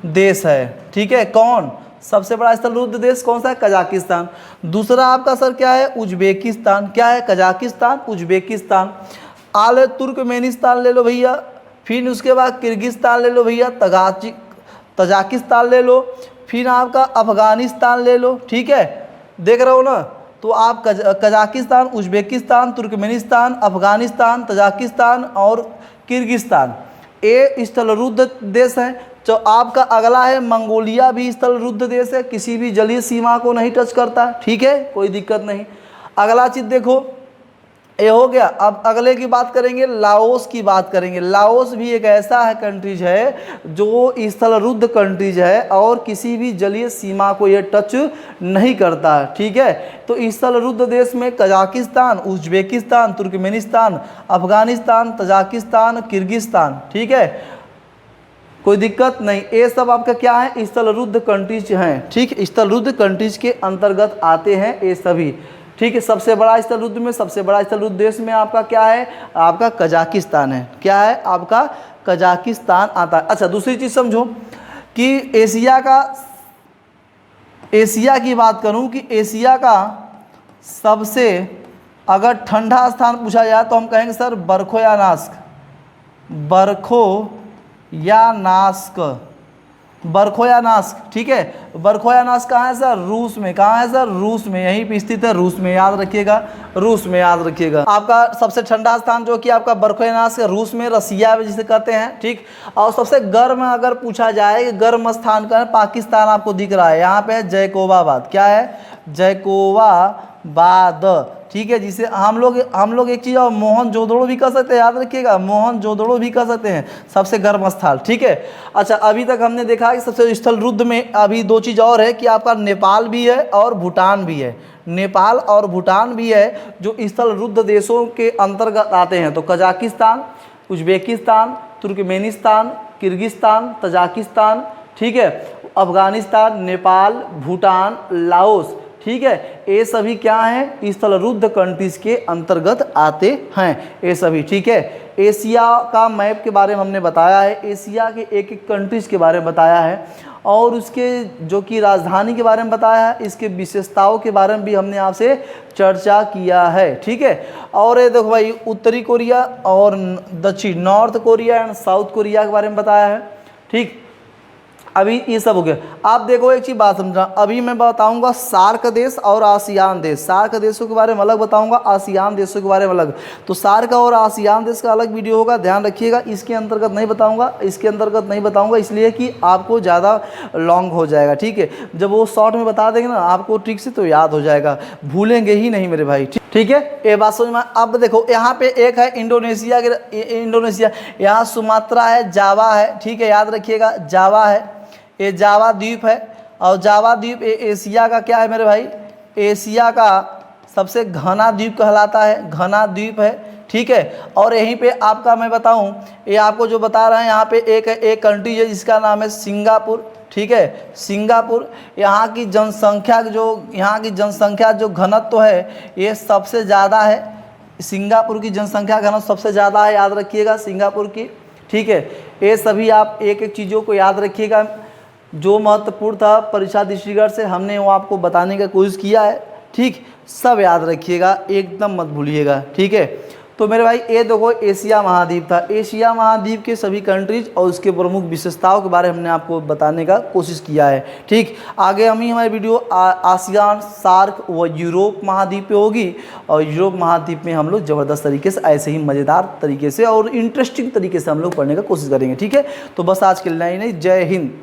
देश है, ठीक है। कौन सबसे बड़ा स्थल रुद्ध देश कौन सा है? कजाकिस्तान। दूसरा आपका सर क्या है? उज्बेकिस्तान, क्या है? Kazakhstan, Uzbekistan. आले तुर्कमेनिस्तान ले लो भैया, फिर उसके बाद किर्गिस्तान ले लो भैया, तजाकिस्तान ले लो, फिर आपका अफगानिस्तान ले लो, ठीक है, देख रहे हो ना। तो आप Kazakhstan, Uzbekistan, Turkmenistan, Afghanistan, Tajikistan और किर्गिस्तान ये स्थल रुद्ध देश हैं। तो आपका अगला है मंगोलिया, भी स्थल रुद्ध देश है, किसी भी जलीय सीमा को नहीं टच करता, ठीक है, कोई दिक्कत नहीं। अगला चीज़ देखो ये हो गया। अब अगले की बात करेंगे, लाओस की बात करेंगे। लाओस भी एक ऐसा है कंट्रीज है जो स्थल रुद्ध कंट्रीज है और किसी भी जलीय सीमा को ये टच नहीं करता है, ठीक है। तो स्थल रुद्ध देश में Kazakhstan, Uzbekistan, Turkmenistan, Afghanistan, Tajikistan, Kyrgyzstan, ठीक है, कोई दिक्कत नहीं। ये सब आपका क्या है? स्थल रुद्ध कंट्रीज हैं, ठीक, स्थल रुद्ध कंट्रीज के अंतर्गत आते हैं ये सभी, ठीक है। सबसे बड़ा स्थल रुद्ध में, सबसे बड़ा स्थल रुद्ध देश में आपका क्या है? आपका कजाकिस्तान है, क्या है? आपका कजाकिस्तान आता है। अच्छा दूसरी चीज़ समझो कि एशिया की बात करूं कि एशिया का सबसे अगर ठंडा स्थान पूछा जाए तो हम कहेंगे सर बरखो या नास्क, बरखोयानास्क, ठीक है। बरखोयानास्क कहाँ है सर? रूस में। कहाँ है सर? रूस में, यहीं पे स्थित है, रूस में, याद रखिएगा, रूस में, याद रखिएगा। आपका सबसे ठंडा स्थान जो कि आपका बरखोयानास्क रूस में, रसिया में जिसे कहते हैं, ठीक। और सबसे गर्म अगर पूछा जाए कि गर्म स्थान का है, पाकिस्तान आपको दिख रहा है, यहाँ पे है जैकोबाबाद। क्या है? जैकोबाबाद, ठीक है। जिसे हम लोग एक चीज़ और मोहनजोदड़ो भी कह सकते हैं, याद रखिएगा, मोहनजोदड़ो भी कह सकते हैं, सबसे गर्म स्थल, ठीक है। अच्छा, अभी तक हमने देखा कि सबसे स्थल रुद्ध में अभी दो चीज़ और है कि आपका नेपाल भी है और भूटान भी है। नेपाल और भूटान भी है जो स्थल रुद्ध देशों के अंतर्गत आते हैं। तो Kazakhstan, Uzbekistan, Turkmenistan, Kyrgyzstan, Tajikistan, ठीक है, अफगानिस्तान, नेपाल, भूटान, लाओस, ठीक है, ये सभी क्या हैं? स्थल रुद्ध कंट्रीज के अंतर्गत आते हैं ये सभी, ठीक है। एशिया का मैप के बारे में हमने बताया है, एशिया के एक एक कंट्रीज के बारे में बताया है, और उसके जो कि राजधानी के बारे में बताया है, इसके विशेषताओं के बारे में भी हमने आपसे चर्चा किया है, ठीक है। और ये देखो भाई, उत्तरी कोरिया और दक्षिण, north Korea and south Korea के बारे में बताया है, ठीक। अभी ये सब हो गया। आप देखो एक चीज़ बात समझना, अभी मैं बताऊंगा सार्क देश और आसियान देश। सार्क देशों के बारे में अलग बताऊंगा, आसियान देशों के बारे में अलग। तो सार्क और आसियान देश का अलग वीडियो होगा, ध्यान रखिएगा। इसके अंतर्गत नहीं बताऊंगा, इसलिए कि आपको ज़्यादा लॉन्ग हो जाएगा, ठीक है। जब वो शॉर्ट में बता देंगे ना आपको ठीक से, तो याद हो जाएगा, भूलेंगे ही नहीं मेरे भाई, ठीक है। ये बात समझ में। अब देखो यहाँ पे एक है इंडोनेशिया, यहाँ सुमात्रा है, जावा है, ठीक है, याद रखिएगा, जावा है, ये जावा द्वीप है। और जावा द्वीप एशिया का क्या है मेरे भाई? एशिया का सबसे घना द्वीप कहलाता है, घना द्वीप है, ठीक है। और यहीं पे आपका मैं बताऊं, ये आपको जो बता रहे हैं, यहाँ पे एक कंट्री है जिसका नाम है सिंगापुर, ठीक है, सिंगापुर। यहाँ की जनसंख्या जो घनत्व है, ये सबसे ज़्यादा है। सिंगापुर की जनसंख्या घनत्व सबसे ज़्यादा है, याद रखिएगा, सिंगापुर की, ठीक है। ये सभी आप एक एक चीज़ों को याद रखिएगा, जो महत्वपूर्ण था परीक्षा दृष्टिगत से हमने वो आपको बताने का कोशिश किया है, ठीक। सब याद रखिएगा, एकदम मत भूलिएगा, ठीक है। तो मेरे भाई ये देखो एशिया महाद्वीप था, एशिया महाद्वीप के सभी कंट्रीज और उसके प्रमुख विशेषताओं के बारे में हमने आपको बताने का कोशिश किया है, ठीक। आगे हमारी वीडियो आसियान, सार्क व यूरोप महाद्वीप पे होगी, और यूरोप महाद्वीप में हम लोग ज़बरदस्त तरीके से, ऐसे ही मज़ेदार तरीके से और इंटरेस्टिंग तरीके से हम लोग पढ़ने का कोशिश करेंगे, ठीक है। तो बस आज के लिए नहीं, जय हिंद।